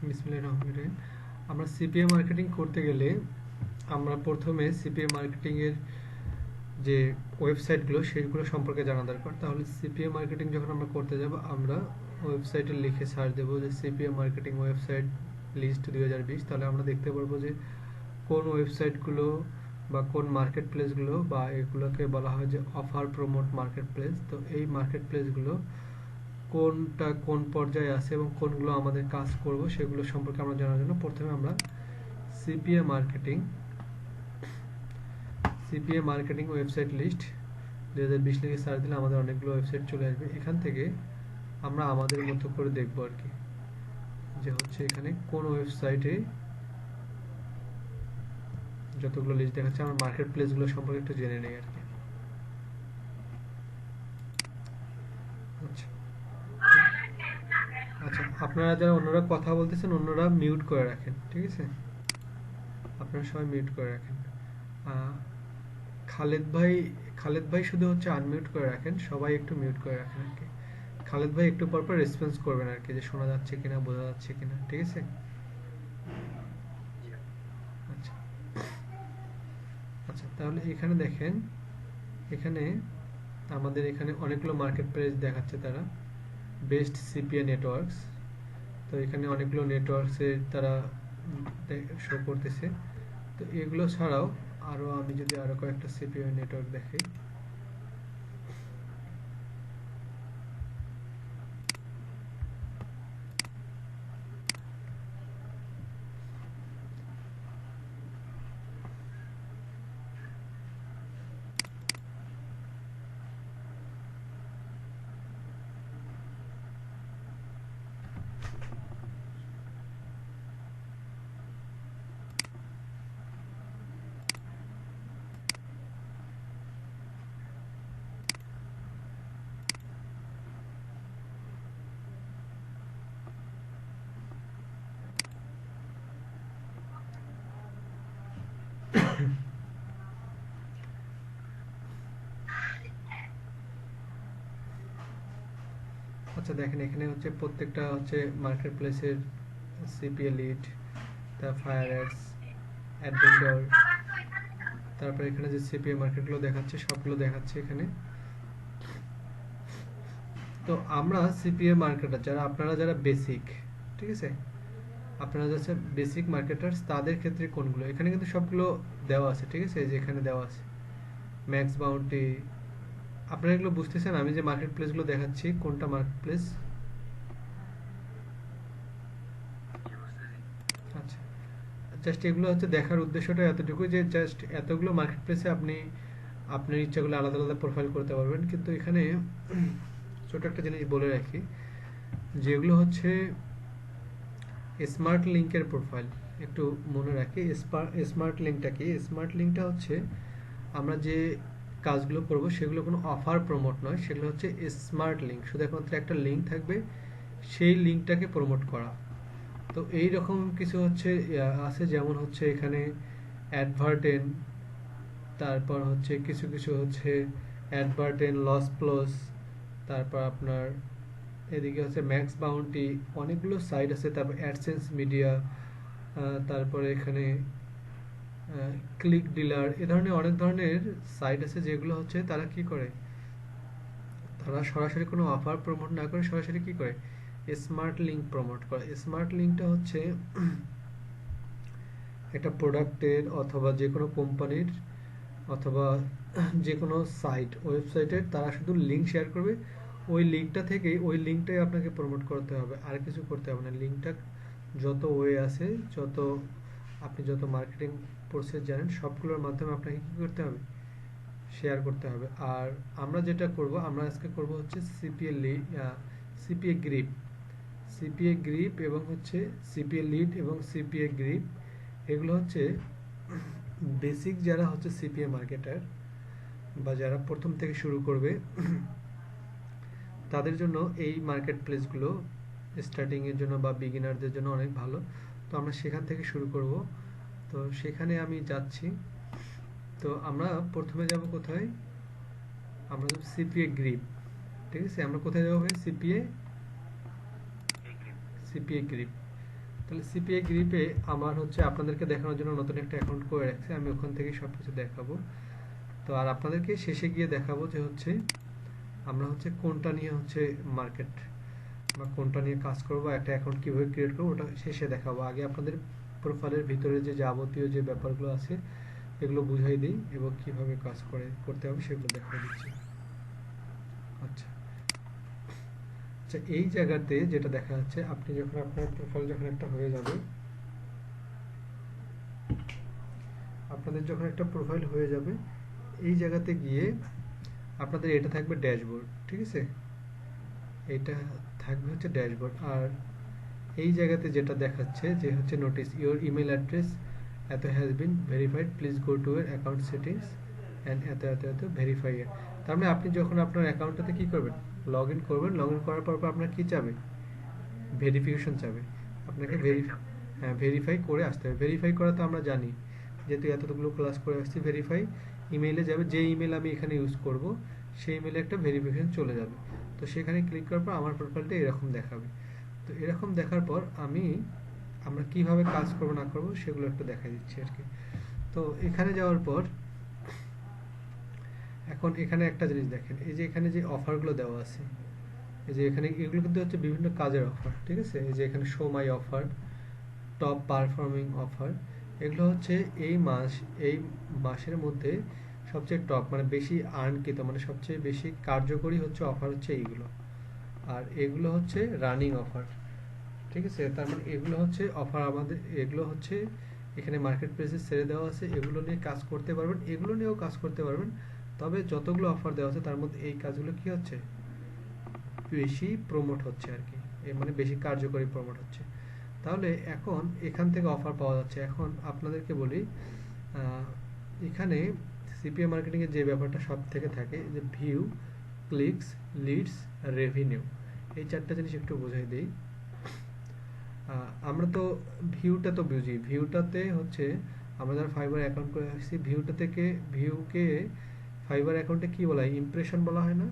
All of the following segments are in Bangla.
বিসমিল্লাহির রহমানির রহিম। আমরা সিপিএ মার্কেটিং করতে গেলে আমরা প্রথমে সিপিএ মার্কেটিং এর যে ওয়েবসাইটগুলো সেগুলো সম্পর্কে জানা দরকার। তাহলে সিপিএ মার্কেটিং যখন আমরা করতে যাব, আমরা ওয়েবসাইটে লিখে সার্চ দেবো যে সিপিএ মার্কেটিং ওয়েবসাইট লিস্ট 2020। তাহলে আমরা দেখতে পারবো যে কোন ওয়েবসাইটগুলো বা কোন মার্কেট প্লেসগুলো, বা এগুলোকে বলা হয় যে অফার প্রমোট মার্কেট প্লেস। তো এই মার্কেট প্লেসগুলো কোনটা কোন পর্যায়ে আছে এবং কোনগুলো আমাদের কাজ করব সেগুলো সম্পর্কে আমরা জানার জন্য প্রথমে আমরা সিপিএ মার্কেটিং ওয়েবসাইট লিস্ট 2020 লিখে সার্চ দিলে আমাদের অনেকগুলো ওয়েবসাইট চলে আসবে। এখান থেকে আমরা আমাদের মতো করে দেখব আর কি, যে হচ্ছে এখানে কোন ওয়েবসাইটে যতগুলো লিস্ট দেখাচ্ছে আমরা মার্কেট প্লেসগুলো সম্পর্কে একটু জেনে নেই আর কি। আচ্ছা আচ্ছা, আপনারা যারা অন্যরা কথা বলতেছেন অন্যরা মিউট করে রাখেন, ঠিক আছে? আপনারা সবাই মিউট করে রাখেন। খালেদ ভাই, খালেদ ভাই শুধু হচ্ছে আনমিউট করে রাখেন, সবাই একটু মিউট করে রাখেন আর কি। খালেদ ভাই একটু পর পর রেসপন্স করবেন আর কি, যে শোনা যাচ্ছে কিনা, বোঝা যাচ্ছে কিনা, ঠিক আছে? আচ্ছা আচ্ছা, তাহলে এখানে দেখেন, এখানে আমাদের এখানে অনেকগুলো মার্কেট প্লেস দেখাচ্ছে তারা, বেস্ট সিপিএ নেটওয়ার্কস। তো এখানে অনেকগুলো নেটওয়ার্কসের তারা শো করতেছে। তো এগুলো ছাড়াও আরও আমি যদি আরও কয়েকটা সিপিএ নেটওয়ার্ক দেখাই, আচ্ছা দেখেন এখানে হচ্ছে প্রত্যেকটা হচ্ছে মার্কেট প্লেসের সিপিএ লিড, তার ফায়ার অ্যাডস, অ্যাডভেন্ডর, তারপরে এখানে যে সিপিএ মার্কেটগুলো দেখাচ্ছে সবগুলো দেখাচ্ছে এখানে। তো আমরা সিপিএ মার্কেটার যারা, আপনারা যারা বেসিক, ঠিক আছে, আপনারা যাচ্ছে বেসিক মার্কেটার্স, তাদের ক্ষেত্রে কোনগুলো, এখানে কিন্তু সবগুলো দেওয়া আছে, ঠিক আছে? এই যে এখানে দেওয়া আছে ম্যাক্স বাউন্টি। আপনারা এগুলো বুঝতেছেন আমি যে মার্কেট প্লেসগুলো দেখাচ্ছি কোনটা মার্কেট প্লেস? আচ্ছা, জাস্ট এগুলো হচ্ছে দেখার উদ্দেশ্যটা এতটুকুই যে জাস্ট এতগুলো মার্কেট প্লেসে আপনি আপনার ইচ্ছাগুলো আলাদা আলাদা প্রোফাইল করতে পারবেন। কিন্তু এখানে ছোট একটা জিনিস বলে রাখি, যেগুলো হচ্ছে স্মার্ট লিঙ্কের প্রোফাইল, একটু মনে রাখি। স্মার্ট লিঙ্কটা কি? স্মার্ট লিঙ্কটা হচ্ছে আমরা যে কাজগুলো করব সেগুলো কোনো অফার প্রমোট নয়, সেগুলো হচ্ছে স্মার্ট লিঙ্ক, শুধু একমাত্র একটা লিঙ্ক থাকবে, সেই লিঙ্কটাকে প্রমোট করা। তো এই রকম কিছু হচ্ছে আছে, যেমন হচ্ছে এখানে অ্যাডভার্টেন, তারপর হচ্ছে কিছু কিছু হচ্ছে অ্যাডভার্টেন, লস প্লস, তারপর আপনার এদিকে হচ্ছে ম্যাক্স বাউন্টি, অনেকগুলো সাইট আছে। তারপর অ্যাডসেন্স মিডিয়া, তারপরে এখানে ক্লিক ডিলার, এ ধরনের অনেক ধরনের সাইট আছে যেগুলো হচ্ছে তারা কি করে, তারা সরাসরি কোনো অফার প্রমোট না করে সরাসরি কি করে, স্মার্ট লিঙ্ক প্রমোট করে। স্মার্ট লিঙ্কটা হচ্ছে একটা প্রোডাক্টের অথবা যে কোনো কোম্পানির অথবা যে কোনো সাইট, ওয়েবসাইটের তারা শুধু লিঙ্ক শেয়ার করবে, ওই লিঙ্কটা থেকে ওই লিঙ্কটাই আপনাকে প্রমোট করতে হবে, আর কিছু করতে হবে না। লিঙ্কটা যত ওয়ে আছে, যত আপনি যত মার্কেটিং প্রসেস জানেন সবগুলোর মাধ্যমে আপনাকে কী করতে হবে, শেয়ার করতে হবে। আর আমরা যেটা করব, আমরা আজকে করব হচ্ছে সিপিএ গ্রিপ, সিপিএ গ্রিপ এবং হচ্ছে সিপিএ লিড এবং সিপিএ গ্রিপ। এগুলো হচ্ছে বেসিক যারা হচ্ছে সিপিএ মার্কেটার বা যারা প্রথম থেকে শুরু করবে তাদের জন্য এই মার্কেট প্লেসগুলো স্টার্টিংয়ের জন্য বা বিগিনারদের জন্য অনেক ভালো। তো আমরা সেখান থেকে শুরু করব। তো সেখানে আমি যাচ্ছি। তো আমরা প্রথমে যাব কোথায়, আমরা যাব সিপিএ গ্রিপ, ঠিক আছে? আমরা কোথায় যাবো ভাই? CPA grip. তাহলে সিপিএ গ্রিপে আমার হচ্ছে আপনাদেরকে দেখানোর জন্য নতুন একটা অ্যাকাউন্ট করে রাখছি, আমি ওখান থেকে সব কিছু দেখাবো। তো আর আপনাদেরকে শেষে গিয়ে দেখাবো যে হচ্ছে আমরা হচ্ছে কোনটা নিয়ে হচ্ছে মার্কেট বা কোনটা নিয়ে কাজ করবো, একটা অ্যাকাউন্ট কীভাবে ক্রিয়েট করবো ওটা শেষে দেখাবো। আগে আপনাদের প্রোফাইলের ভিতরে যে যাবতীয় যে ব্যাপারগুলো আছে এগুলো বুঝাই দিই এবং কীভাবে কাজ করতে হবে সেগুলো দেখাই দিচ্ছি। আচ্ছা আচ্ছা, এই জায়গাতে যেটা দেখা যাচ্ছে, আপনি যখন আপনার প্রোফাইল যখন একটা হয়ে যাবে, আপনাদের যখন একটা প্রোফাইল হয়ে যাবে, এই জায়গাতে গিয়ে আপনাদের এটা থাকবে ড্যাশবোর্ড, ঠিক আছে, এটা থাকবে হচ্ছে ড্যাশবোর্ড। আর এই জায়গাতে যেটা দেখাচ্ছে যে হচ্ছে নোটিস ইওর ইমেল অ্যাড্রেস এত has been verified, please go to year account settings and এত এত এত ভেরিফাই ইয়ার। তার মানে আপনি যখন আপনার অ্যাকাউন্টটাতে কী করবেন, লগ ইন করবেন, লগ ইন করার পর আপনার কী চাবে, ভেরিফিকেশন চাবে, আপনাকে ভেরিফাই করে আসতে হবে। ভেরিফাই করা তো আমরা জানি, যেহেতু এতগুলো ক্লাস করে আসছি। ভেরিফাই ইমেইলে যাবে, যে ইমেল আমি এখানে ইউজ করব সেই ইমেলে একটা ভেরিফিকেশন চলে যাবে। তো সেখানে ক্লিক করার পর আমার প্রোফাইলটা এরকম দেখাবে। তো এরকম দেখার পর আমরা কিভাবে কাজ করব না করব সেগুলো একটু দেখা দিচ্ছি আর কি। তো এখানে যাওয়ার পর এখন এখানে একটা জিনিস দেখেন, এই যে এখানে যে অফারগুলো দেওয়া আছে, এই যে এখানে এগুলো কিন্তু হচ্ছে বিভিন্ন কাজের অফার, ঠিক আছে। এই যে এখানে শো মাই অফার, টপ পারফর্মিং অফার, এগুলো হচ্ছে এই মাসের মধ্যে সবচেয়ে টপ, মানে বেশি আর্নকৃত, মানে সবচেয়ে বেশি কার্যকরী হচ্ছে অফার হচ্ছে এইগুলো। আর এগুলো হচ্ছে রানিং অফার, ঠিক আছে। তার মানে এগুলো হচ্ছে অফার, আমাদের এগুলো হচ্ছে এখানে মার্কেট প্লেসে ছেড়ে দেওয়া আছে, এগুলো নিয়ে কাজ করতে পারবেন, এগুলো নিয়েও কাজ করতে পারবেন। তবে যতগুলো অফার দেওয়া আছে তার মধ্যে এই কাজগুলো কি হচ্ছে, বেশি প্রমোট হচ্ছে আর কি, মানে বেশি কার্যকরী প্রমোট হচ্ছে। তাহলে এখন এখান থেকে অফার পাওয়া যাচ্ছে। এখন আপনাদেরকে বলি, এখানে সিপিএ মার্কেটিংয়ের যে ব্যাপারটা সব থেকে থাকে, যে ভিউ, ক্লিকস, লিডস, রেভিনিউ, এই চারটা জিনিস একটু বোঝাই দিই। আমরা তো ভিউটা তো বুঝি, ভিউটাতে হচ্ছে আমরা যারা ফাইবার অ্যাকাউন্ট করে আসছি, ভিউকে ফাইবার অ্যাকাউন্টে কি বলা হয়, ইমপ্রেশন বলা হয় না,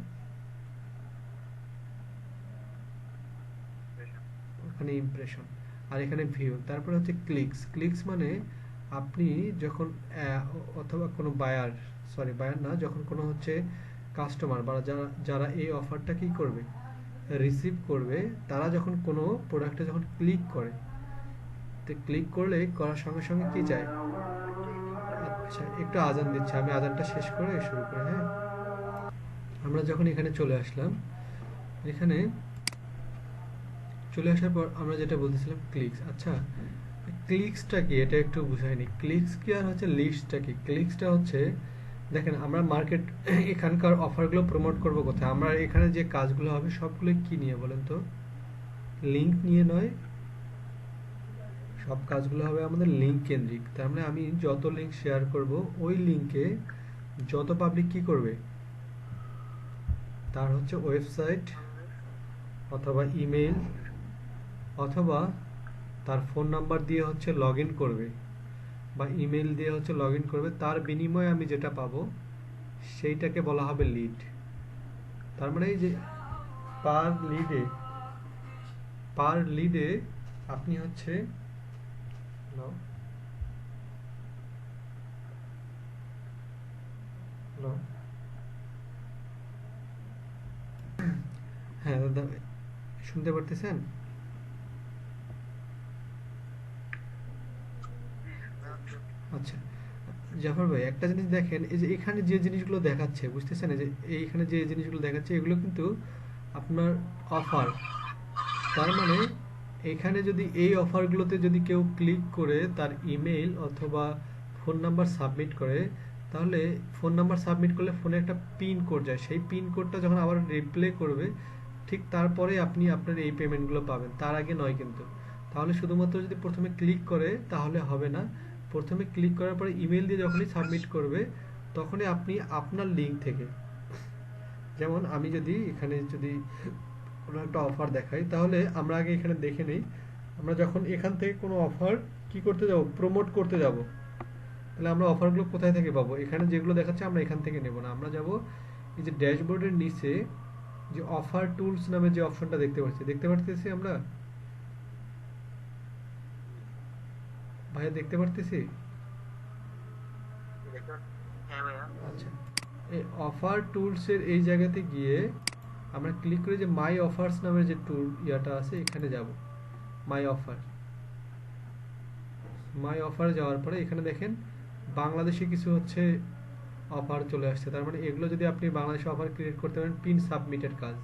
ওখানে ইমপ্রেশন, আর এখানে ভিউ। তারপরে হচ্ছে ক্লিকস মানে আপনি যখন অথবা কোনো বায়ার না, যখন কোনো হচ্ছে কাস্টমার বা যারা এই অফারটা কি করবে, রিসিভ করবে, তারা যখন কোনো প্রোডাক্টে যখন ক্লিক করে, তো ক্লিক করলে করার সঙ্গে সঙ্গে কি চায়। আচ্ছা, একটু আজান দিচ্ছে, আমি আজানটা শেষ করে শুরু করি। হ্যাঁ, আমরা যখন এখানে চলে আসলাম, এখানে চলে আসার পর আমরা যেটা বলতেছিলাম ক্লিকস। আচ্ছা, ক্লিকসটা কি এটা একটু বুঝাইনি। ক্লিকস কি আর হচ্ছে লিস্টটা কি? ক্লিকসটা হচ্ছে, দেখেন আমরা মার্কেট এখানকার অফারগুলো প্রমোট করব কোথায়, আমরা এখানে যে কাজগুলো হবে সবগুলো কি নিয়ে বলেন তো, লিঙ্ক নিয়ে নয়, সব কাজগুলো হবে আমাদের লিঙ্ক কেন্দ্রিক। তার মানে আমি যত লিঙ্ক শেয়ার করব ওই লিঙ্কে যত পাবলিক কি করবে, তার হচ্ছে ওয়েবসাইট অথবা ইমেল অথবা তার ফোন নাম্বার দিয়ে হচ্ছে লগ ইন করবে বা ইমেল দিয়ে হচ্ছে লগ ইন করবে, তার বিনিময়ে আমি যেটা পাবো সেইটাকে বলা হবে লিড। তার মানে এই যে পার লিডে আপনি হচ্ছে হ্যাঁ দাদা, শুনতে পারতেছেন? আচ্ছা জাফর ভাই, একটা জিনিস দেখেন, এই যে এখানে যে জিনিসগুলো দেখাচ্ছে, বুঝতেছেন, এই যে এইখানে যে জিনিসগুলো দেখাচ্ছে এগুলো কিন্তু আপনার অফার। তার মানে এখানে যদি এই অফারগুলোতে যদি কেউ ক্লিক করে তার ইমেল অথবা ফোন নাম্বার সাবমিট করে, তাহলে ফোন নাম্বার সাবমিট করলে ফোনে একটা পিন কোড যায়, সেই পিন কোডটা যখন আবার রিপ্লে করবে ঠিক তারপরে আপনি আপনার এই পেমেন্টগুলো পাবেন, তার আগে নয় কিন্তু। তাহলে শুধুমাত্র যদি প্রথমে ক্লিক করে তাহলে হবে না, প্রথমে ক্লিক করার পরে ইমেল দিয়ে যখনই সাবমিট করবে তখনই আপনি আপনার লিঙ্ক থেকে, যেমন আমি যদি এখানে কোনো একটা অফার দেখাই, তাহলে আমরা আগে এখানে দেখে নিই, আমরা যখন এখান থেকে কোনো অফার কি করতে যাব, প্রমোট করতে যাব, তাহলে আমরা অফারগুলো কোথায় থেকে পাবো, এখানে যেগুলো দেখাচ্ছে আমরা এখান থেকে নেব না, আমরা যাব এই যে ড্যাশবোর্ডের নিচে যে অফার টুলস নামে যে অপশনটা দেখতে পাচ্ছি আমরা, ভাইয়া দেখতে পারতেছি? দেখতে হ্যাঁ ভাইয়া। আচ্ছা, এই অফার টুলসের এই জায়গাতে গিয়ে আমরা ক্লিক করে যে মাই অফার্স নামের যে টুল ইয়াটা আছে এখানে যাব। মাই অফার, মাই অফার যাওয়ার পরে এখানে দেখেন বাংলাদেশে কিছু হচ্ছে অফার চলে আসছে। তার মানে এগুলো যদি আপনি বাংলাদেশে অফার ক্রিয়েট করতে পারেন, পিন সাবমিটের কাজ।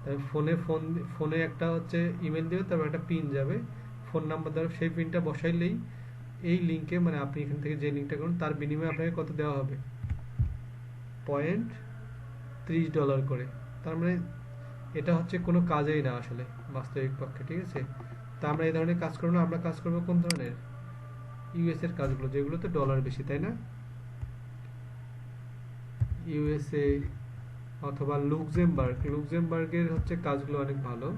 তাই ফোনে একটা হচ্ছে ইমেল দেবে, তারপর একটা পিন যাবে, ফোন নাম্বার দ্বারা সেই পিনটা বসাইলেই এই লিঙ্কে, মানে আপনি এখান থেকে যে লিঙ্কটা করুন তার বিনিময়ে আপনাকে কত দেওয়া হবে, $30 করে। তার মানে এটা হচ্ছে কোনো কাজেই না আসলে বাস্তবিক পক্ষে, ঠিক আছে? তা আমরা এই ধরনের কাজ করবো না, আমরা কাজ করবো কোন ধরনের, ইউএস এর কাজগুলো যেগুলোতে ডলার বেশি, তাই না? ইউএসএ অথবা লুক্সেমবার্গের হচ্ছে কাজগুলো অনেক ভালো।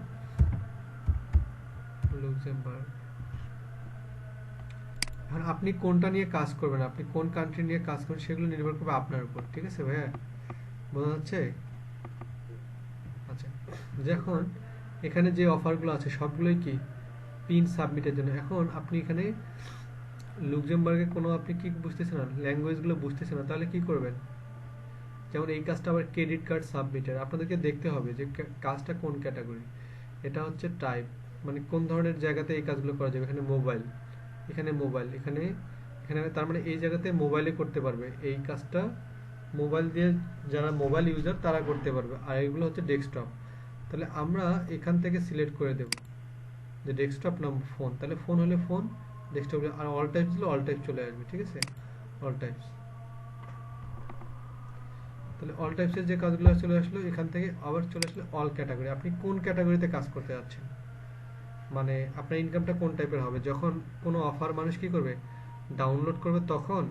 লুক্সেমবার্গ, এখন আপনি কোনটা নিয়ে কাজ করবেন, আপনি কোন কান্ট্রি নিয়ে কাজ করবেন সেগুলো নির্ভর করবে আপনার উপর, ঠিক আছে ভাইয়া? বোঝা যাচ্ছে? আচ্ছা, যখন এখানে যে অফারগুলো আছে সবগুলোই কি পিন সাবমিটের জন্য। এখন আপনি এখানে লুক্সেমবার্গে কোনো আপনি কি বুঝতেছেন না, ল্যাঙ্গুয়েজগুলো বুঝতেছেন না, তাহলে কি করবেন? যেমন এই কাজটা আবার ক্রেডিট কার্ড সাবমিটের, আপনাদেরকে দেখতে হবে যে কাজটা কোন ক্যাটাগরি। এটা হচ্ছে টাইপ, মানে কোন ধরনের জায়গাতে এই কাজগুলো করা যাবে। এখানে মোবাইল, এখানে এখানে তার মানে এই জায়গাতে মোবাইলে করতে পারবে এই কাজটা, মোবাইল দিয়ে যারা মোবাইল ইউজার তারা করতে পারবে। আর এগুলো হচ্ছে ডেস্কটপ। তাহলে আমরা এখান থেকে সিলেক্ট করে দেব যে ডেস্কটপ না ফোন, তাহলে ফোন হলে ফোন, ডেস্কটপ হলে, আর অল টাইপস দিলে অল টাইপ চলে আসবে, ঠিক আছে? অল টাইপস, তাহলে অল টাইপসের যে কাজগুলো চলে আসলো, এখান থেকে আবার চলে আসলো অল ক্যাটাগরি। আপনি কোন ক্যাটাগরিতে কাজ করতে যাচ্ছেন, মানে আপনার ইনকামটা কোন টাইপের হবে। যখন কোনো অফার মানুষ কি করবে, ডাউনলোড করবে তখন,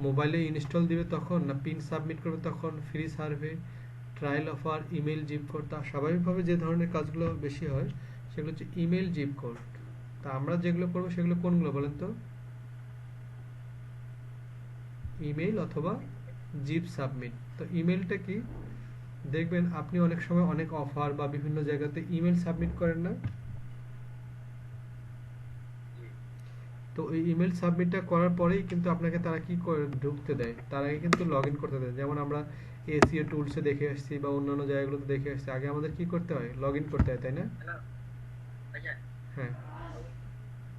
মোবাইলে ইনস্টল দিবে তখন, না পিন সাবমিট করবে তখন, free survey, trial offer, email zip code. তা স্বাভাবিকভাবে যে ধরনের কাজগুলো বেশি হয় সেগুলো হচ্ছে ইমেল জিপ কোড। তা আমরা যেগুলো করবো সেগুলো কোনগুলো বলেন তো? ইমেল অথবা জিপ সাবমিট। তো ইমেলটা কি, দেখবেন আপনি অনেক সময় অনেক অফার বা বিভিন্ন জায়গাতে ইমেল সাবমিট করেন না, তো এই ইমেল সাবমিটটা করার পরেই কিন্তু আপনাকে তারা কি করে ঢুকতে দেয়, তার আগে কিন্তু লগ ইন করতে দেয়। যেমন আমরা এসিও টুলসে দেখে আসছি বা অন্যান্য জায়গাগুলোতে দেখে আসছি, আগে আমাদের কি করতে হয়, লগ ইন করতে হয়, তাই না? হ্যালো ভাইয়া, হ্যাঁ,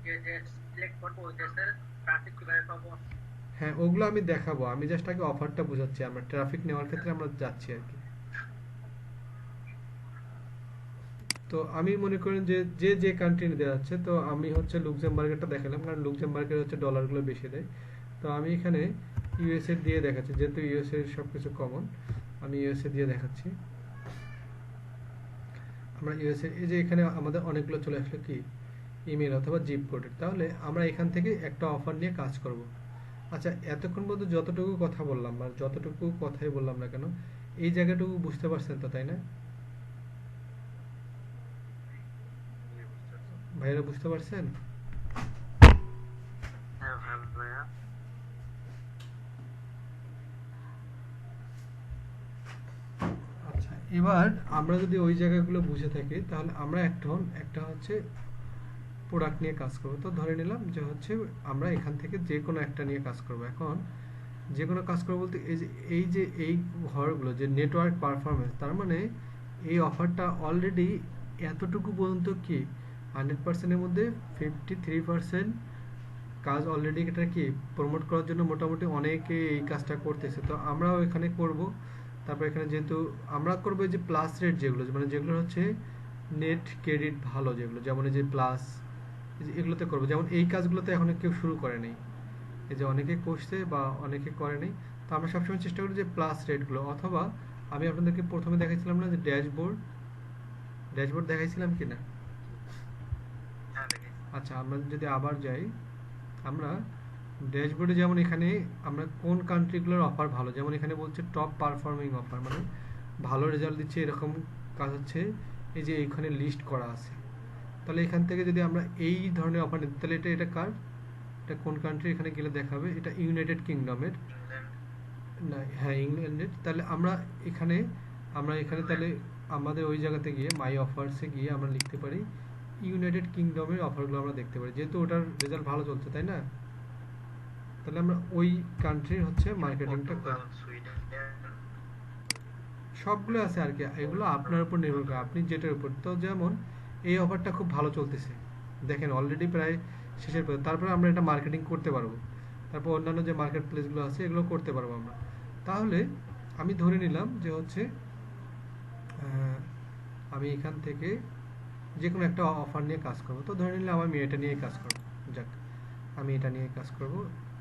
যে সিলেক্ট করবো ওইটা স্যার ট্রাফিক কিভাবে পাবো? হ্যাঁ, ওগুলো আমি দেখাবো। আমি জাস্ট আগে অফারটা বোঝাচ্ছি, আমরা ট্রাফিক নেওয়ার ক্ষেত্রে আমরা যাচ্ছি আর কি। তো আমি মনে করেন যে যে যে কান্ট্রি নিতে যাচ্ছে, তো আমি হচ্ছে লুক্সেমবার্গেরটা দেখালাম কারণ লুক্সেমবার্গের হচ্ছে ডলারগুলো বেশি দেয়। তো আমি এখানে ইউএসএ দিয়ে দেখাচ্ছি, যেহেতু ইউএসএ সব কিছু কমন, আমি ইউএসএ দিয়ে দেখাচ্ছি। আমরা ইউএসএ, এই যে এখানে আমাদের অনেকগুলো চলে আসলো কি, ইমেল অথবা জিপ কোডের। তাহলে আমরা এখান থেকে একটা অফার নিয়ে কাজ করব। আচ্ছা, এতক্ষণ পর্যন্ত যতটুকু কথা বললাম বা যতটুকু কথাই বললাম না কেন, এই জায়গাটুকু বুঝতে পারছেন তো, তাই না ভাইয়েরা? বুঝতে পারছেন? হ্যাঁ হ্যাঁ ভাইয়া। আচ্ছা, এবার আমরা যদি ওই জায়গাগুলো বুঝে থাকি তাহলে আমরা একটা হচ্ছে প্রোডাক্ট নিয়ে কাজ করব। তো ধরে নিলাম যে হচ্ছে আমরা এখান থেকে যে কোনো একটা নিয়ে কাজ করব। এখন যে কোনো কাজ করবো বলতে এই ঘরগুলো যে নেটওয়ার্ক পারফরমেন্স, তার মানে এই অফারটা অলরেডি এতটুকু পর্যন্ত কি 100%-এর মধ্যে 53% কাজ অলরেডি এটা কি প্রমোট করার জন্য মোটামুটি অনেকে এই কাজটা করতেছে। তো আমরাও এখানে করব। তারপর এখানে যেহেতু আমরা করবো এই যে প্লাস রেট যেগুলো, মানে যেগুলো হচ্ছে নেট ক্রেডিট ভালো, যেগুলো যেমন এই যে প্লাস, এগুলোতে করবো। যেমন এই কাজগুলোতে এখনো কেউ শুরু করে নাই, এই যে অনেকে করছে বা অনেকে করে নাই। তো আমরা সবসময় চেষ্টা করি যে প্লাস রেটগুলো, অথবা আমি আপনাদেরকে প্রথমে দেখাইছিলাম না যে ড্যাশবোর্ড দেখাইছিলাম কিনা? হ্যাঁ দেখেছি। আচ্ছা, আমরা যদি আবার যাই, আমরা ড্যাশবোর্ডে যেমন এখানে আমরা কোন কান্ট্রিগুলোর অফার ভালো, যেমন এখানে বলছে টপ পারফর্মিং অফার, মানে ভালো রেজাল্ট দিচ্ছে এরকম কাজ হচ্ছে এই যে এইখানে লিস্ট করা আছে। তাহলে এখান থেকে যদি আমরা এই ধরনের অফার নিই, তাহলে এটা কার, এটা কোন কান্ট্রি, এখানে গেলে দেখাবে এটা ইউনাইটেড কিংডমের, ইংল্যান্ড। না হ্যাঁ ইংল্যান্ডের। তাহলে আমরা এখানে তাহলে আমাদের ওই জায়গাতে গিয়ে মাই অফার্সে গিয়ে আমরা লিখতে পারি ইউনাইটেড কিংডমের অফারগুলো আমরা দেখতে পারি, যেহেতু ওটার রেজাল্ট ভালো চলছে, তাই না? তাহলে আমরা ওই কান্ট্রির হচ্ছে মার্কেটিংটা করব। পর্তুগাল, সুইডেন, সবগুলো আছে আর কি, এগুলো আপনার উপর নির্ভর করে, আপনি যেটার উপর। তো যেমন এই অফারটা খুব ভালো চলতেছে, দেখেন অলরেডি প্রায় শেষের পথে, তারপরে আমরা এটা মার্কেটিং করতে পারবো, তারপর অন্যান্য যে মার্কেট প্লেসগুলো আছে এগুলো করতে পারবো আমরা। তাহলে আমি ধরে নিলাম যে হচ্ছে আমি এখান থেকে যে কোনো একটা অফার নিয়ে কাজ করবো। তো ধরে নিলাম আমি এটা নিয়ে কাজ করবো, যাক আমি এটা নিয়ে কাজ করব।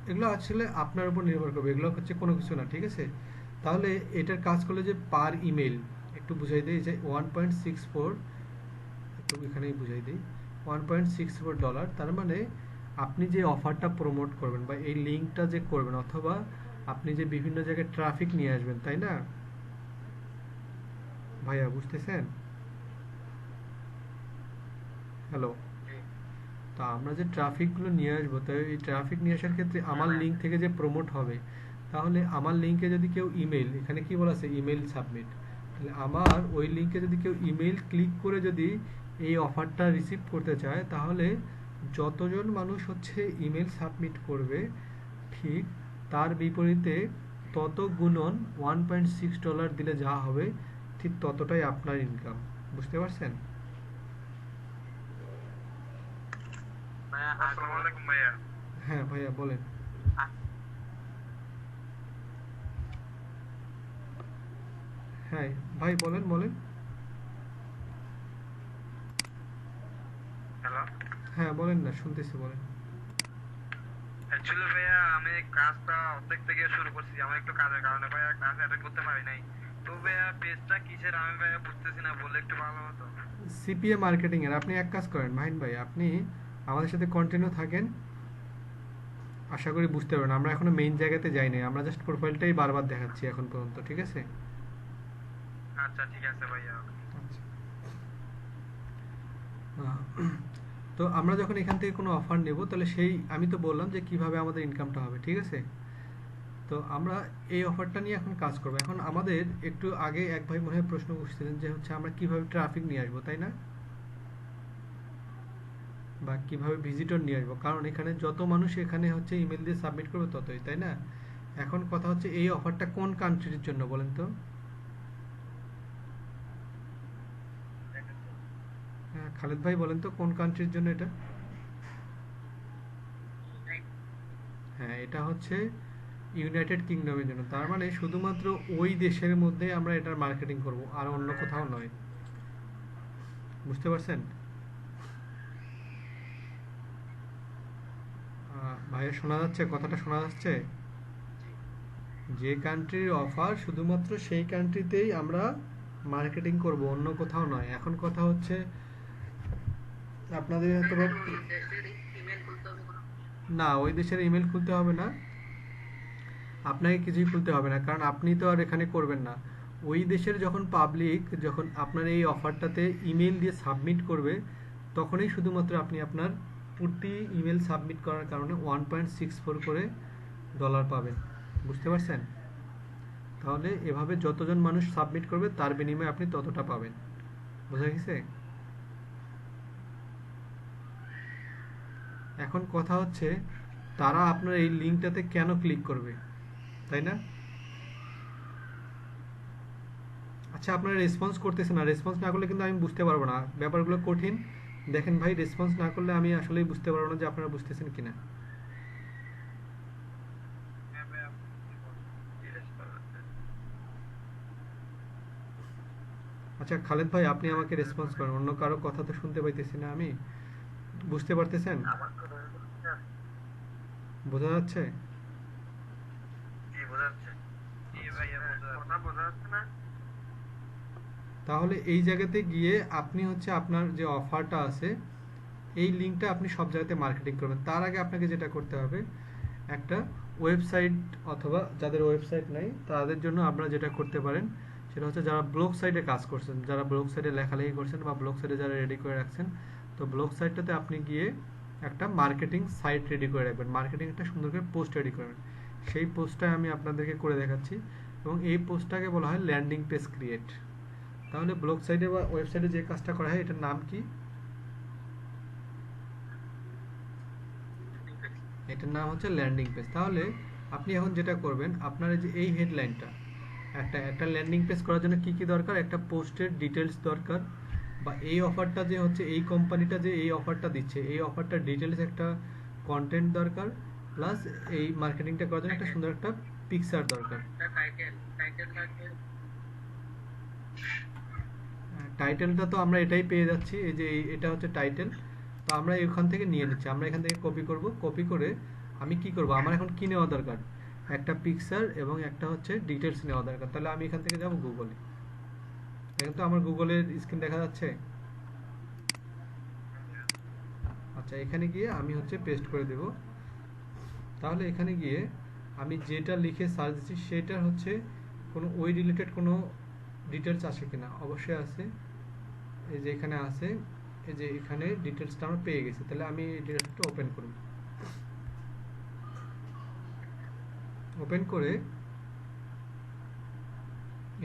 এগুলো আসলে আপনার উপর নির্ভর করবে, এগুলো হচ্ছে কোনো কিছু না, ঠিক আছে? তাহলে এটার কাজ করলে যে পার ইমেল, একটু বুঝাই দিই যে 1.64, একটু এখানেই বুঝাই দিই, $1.64, তার মানে আপনি যে অফারটা প্রমোট করবেন বা এই লিঙ্কটা যে করবেন, অথবা আপনি যে বিভিন্ন জায়গায় ট্রাফিক নিয়ে আসবেন, তাই না ভাইয়া, বুঝতেছেন? হ্যালো। জি। তা আমরা যে ট্রাফিকগুলো নিয়ে আসবো, তো এই ট্রাফিক নিয়ে আসার ক্ষেত্রে আমার লিঙ্ক থেকে যে প্রমোট হবে, তাহলে আমার লিঙ্কে যদি কেউ ইমেল, এখানে কি বলা আছে, ইমেল সাবমিট, তাহলে আমার ওই লিঙ্কে যদি কেউ ইমেল ক্লিক করে যদি এই অফারটা রিসিভ করতে চায়, তাহলে যতজন মানুষ হচ্ছে ইমেল সাবমিট করবে, ঠিক তার বিপরীতে তত গুণন $1.6 দিলে যা হবে, ঠিক ততটাই আপনার ইনকাম। বুঝতে পারছেন? ভাইয়া, আসসালামু আলাইকুম ভাইয়া। হ্যাঁ ভাইয়া বলেন। হ্যাঁ ভাই বলেন বলেন। হ্যালো। হ্যাঁ বলেন না, শুনতেছি, বলেন। অ্যাকচুয়ালি ভাইয়া আমি কাজটা অর্ধেক থেকে শুরু করছি, আমার একটু কাজের কারণে ভাইয়া কাজ অ্যাটেন্ড করতে পারি নাই। তো ভাইয়া পেজটা কিসের আমি ভাইয়া বুঝতেছি না, বললে একটু ভালো হতো। সিপিএ মার্কেটিং এর আপনি এক কাজ করেন মাহিন ভাই, আপনি আমাদের সাথে কন্টিনিউ থাকেন, আশা করি বুঝতে পারবেন। আমরা এখনো মেইন জায়গাতে যাই নাই, আমরা জাস্ট প্রোফাইলটাই বারবার দেখাচ্ছি এখন পর্যন্ত, ঠিক আছে? আচ্ছা ঠিক আছে ভাইয়া। আচ্ছা। আহ, তো আমরা যখন এখান থেকে কোনো অফার নেব, তাহলে সেই আমি তো বললাম যে কিভাবে আমাদের ইনকামটা হবে, ঠিক আছে? তো আমরা এই অফারটা নিয়ে এখন কাজ করব। এখন আমাদের একটু আগে এক ভাই মনে হয় প্রশ্ন করছিলেন যে হচ্ছে আমরা কিভাবে ট্রাফিক নিয়ে আসবো, তাই না? বা কিভাবে ভিজিটর নিয়ে আসবো, কারণ এখানে যত মানুষ এখানে হচ্ছে ইমেল দিয়ে সাবমিট করবে ততই, তাই না? এখন কথা হচ্ছে এই অফারটা কোন কান্ট্রির জন্য বলেন তো? হ্যাঁ খালেদ ভাই বলেন তো কোন কান্ট্রির জন্য এটা? হ্যাঁ এটা হচ্ছে ইউনাইটেড কিংডমের জন্য, তার মানে শুধুমাত্র ওই দেশের মধ্যে আমরা এটার মার্কেটিং করব, আর অন্য কোথাও নয়। বুঝতে পারছেন? ভাইয়া শোনা যাচ্ছে, কথাটা শোনা যাচ্ছে? যে কান্ট্রির অফার শুধুমাত্র সেই কান্ট্রিতেই আমরা মার্কেটিং করব, অন্য কোথাও নয়। এখন কথা হচ্ছে আপনাদের হয়তো না, ওই দেশের ইমেল খুলতে হবে না, আপনাকে কিছুই খুলতে হবে না, কারণ আপনি তো আর এখানে করবেন না। ওই দেশের যখন পাবলিক, যখন আপনার এই অফারটাতে ইমেল দিয়ে সাবমিট করবে, তখনই শুধুমাত্র আপনি আপনার প্রতি ইমেল সাবমিট করার কারণে 1.64 করে ডলার পাবেন। বুঝতে পারছেন? তাহলে এভাবে যতজন মানুষ সাবমিট করবে তার বিনিময়ে আপনি ততটা পাবেন। বোঝা গেছে? এখন কথা হচ্ছে তারা আপনার এই লিঙ্কটাতে কেন ক্লিক করবে, তাই না? আচ্ছা আপনারা রেসপন্স করতেছেন না, রেসপন্স না করলে কিন্তু আমি বুঝতে পারবো না, ব্যাপারগুলো কঠিন। দেখেন ভাই, রেসপন্স না করলে আমি আসলেই বুঝতে পারবো না যে আপনারা বুঝতেছেন কিনা। হ্যাঁ ভাইয়া, জিজ্ঞেস করো। আচ্ছা খালেদ ভাই, আপনি আমাকে রেসপন্স করেন, অন্য কারো কথা তো শুনতে পাইতেছি না আমি। বুঝতে পারতেছেন? আমার কথা বুঝতে পারছেন? বোঝা যাচ্ছে? জি বোঝা যাচ্ছে। জি ভাইয়া বোঝা যাচ্ছে। কথা বোঝা যাচ্ছে না? তাহলে এই জায়গাতে গিয়ে আপনি হচ্ছে আপনার যে অফারটা আছে এই লিঙ্কটা আপনি সব জায়গাতে মার্কেটিং করবেন। তার আগে আপনাকে যেটা করতে হবে, একটা ওয়েবসাইট, অথবা যাদের ওয়েবসাইট নাই তাদের জন্য আপনারা যেটা করতে পারেন সেটা হচ্ছে যারা ব্লগ সাইটে কাজ করছেন, যারা ব্লগ সাইটে লেখালেখি করছেন বা ব্লগ সাইটে যারা রেডি করে রাখছেন, তো ব্লগ সাইটটাতে আপনি গিয়ে একটা মার্কেটিং সাইট রেডি করে রাখবেন, মার্কেটিং একটা সুন্দর করে পোস্ট রেডি করবেন। সেই পোস্টটা আমি আপনাদেরকে করে দেখাচ্ছি, এবং এই পোস্টটাকে বলা হয় ল্যান্ডিং পেজ ক্রিয়েট। তাহলে ব্লগ সাইটে বা ওয়েবসাইটে যে কাজটা করা হয় এটার নাম কি? এটার নাম হচ্ছে ল্যান্ডিং পেজ। তাহলে আপনি এখন যেটা করবেন, আপনার এই যে এই হেডলাইনটা, একটা একটা ল্যান্ডিং পেজ করার জন্য কি কি দরকার, একটা পোস্টের ডিটেলস দরকার, বা এই অফারটা যে হচ্ছে এই কোম্পানিটা যে এই অফারটা দিচ্ছে এই অফারটার ডিটেলস একটা কন্টেন্ট দরকার, প্লাস এই মার্কেটিংটা করার জন্য একটা সুন্দর একটা পিকচার দরকার। টাইটেলটা তো আমরা এটাই পেয়ে যাচ্ছি, এই যে এটা হচ্ছে টাইটেল। তো আমরা এখান থেকে নিয়ে নিচ্ছি, আমরা এখান থেকে কপি করব, কপি করে আমি কি করব, আমার এখন কি নেওয়া দরকার, একটা পিকচার এবং একটা হচ্ছে ডিটেলস নেওয়া দরকার। তাহলে আমি এখান থেকে যাব গুগলে। দেখেন তো আমার গুগলের স্ক্রিন দেখা যাচ্ছে। আচ্ছা, এখানে গিয়ে আমি হচ্ছে পেস্ট করে দেব। তাহলে এখানে গিয়ে আমি যেটা লিখে সার্চ দিচ্ছি সেটার হচ্ছে কোনো ওই রিলেটেড কোনো ডিটেলস আছে কিনা, অবশ্যই আছে। এই যে এখানে আছে, এই যে এখানে ডিটেলসটা আমরা পেয়ে গেছি। তাহলে আমি এই ডিটেলসটা ওপেন করব, ওপেন করে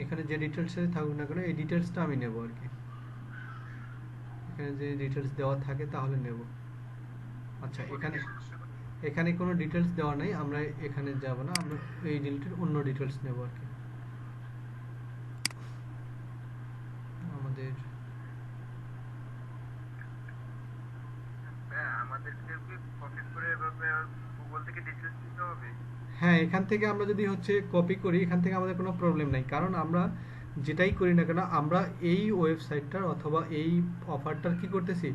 এখানে যে ডিটেলসে থাকুক না কেন এই ডিটেলসটা আমি নেব আর কি। এখানে যে ডিটেলস দেওয়া থাকে তাহলে নেব। আচ্ছা, এখানে এখানে কোনো ডিটেলস দেওয়া নাই, আমরা এখানে যাব না, আমরা এই রিলেটেড অন্য ডিটেলস নেব আর কি। আমাদের আমাদেরকে কি কপি করে এভাবে গুগল থেকে ডিটেইলস দিতে হবে? হ্যাঁ, এখান থেকে আমরা যদি হচ্ছে কপি করি এখান থেকে আমাদের কোনো প্রবলেম নাই, কারণ আমরা যেটাই করি না কেন আমরা এই ওয়েবসাইটটার অথবা এই অফারটার কি করতেছি,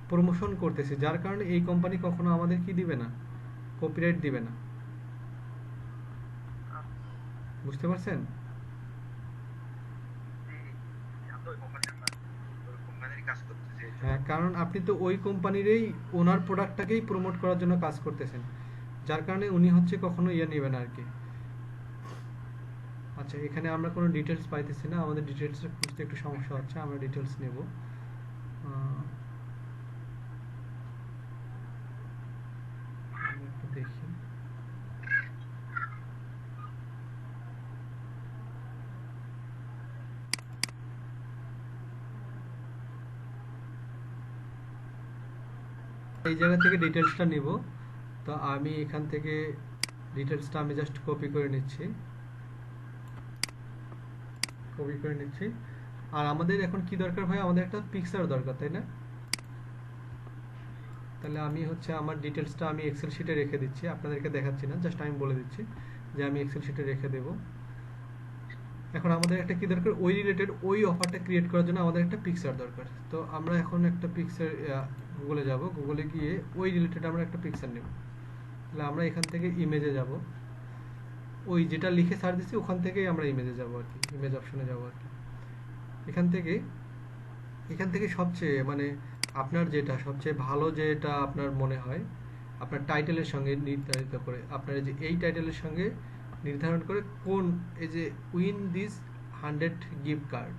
প্রমোশন করতেছি, যার কারণে এই কোম্পানি কখনো আমাদের কি দিবে না, কপিরাইট দিবে না। বুঝতে পারছেন? আমরা ওই কোম্পানির কাজ করতেছি এই জন্য। হ্যাঁ, কারণ আপনি তো ওই কোম্পানিরই ওনার প্রোডাক্টটাকেই প্রমোট করার জন্য কাজ করতেছেন, যার কারণে উনি হচ্ছে কখনো ইয়ে নেবেন আর কি। আচ্ছা, এখানে আমরা কোনো ডিটেলস পাইতেছি না, আমাদের ডিটেলস খুঁজতে একটু সমস্যা হচ্ছে, আমরা ডিটেলস নেব। আমি একটু দেখি। এই জায়গা থেকে ডিটেলসটা নিব। তো আমি এখান থেকে ডিটেলসটা আমি জাস্ট কপি করে নিচ্ছি, কপি করে নিচ্ছি। আর আমাদের এখন কি দরকার ভাই, আমাদের একটা পিকচার দরকার, তাই না? তাহলে আমি হচ্ছে আমার ডিটেলসটা আমি এক্সেল শিটে রেখে দিচ্ছি, আপনাদেরকে দেখাচ্ছি না, জাস্ট আমি বলে দিচ্ছি যে আমি এক্সেল শিটে রেখে দেব। এখন আমাদের একটা কি দরকার, ওই রিলেটেড ওই অফারটা ক্রিয়েট করার জন্য আমাদের একটা পিকচার দরকার। তো আমরা এখন একটা পিকচার, গুগলে যাব, গুগলে গিয়ে ওই রিলেটেড আমরা একটা পিকচার নেব। তাহলে আমরা এখান থেকে ইমেজে যাব, ওই যেটা লিখে সার্চ দিচ্ছি ওখান থেকেই আমরা ইমেজে যাব আর কি, ইমেজ অপশনে যাব আর কি। এখান থেকে এখান থেকে সবচেয়ে মানে আপনার যেটা সবচেয়ে ভালো, যেটা আপনার মনে হয় আপনার টাইটেলের সঙ্গে নির্ধারিত করে, আপনার এই যে এই টাইটেলের সঙ্গে নির্ধারণ করে কোন, এই যে উইন দিস 100 গিফট কার্ড।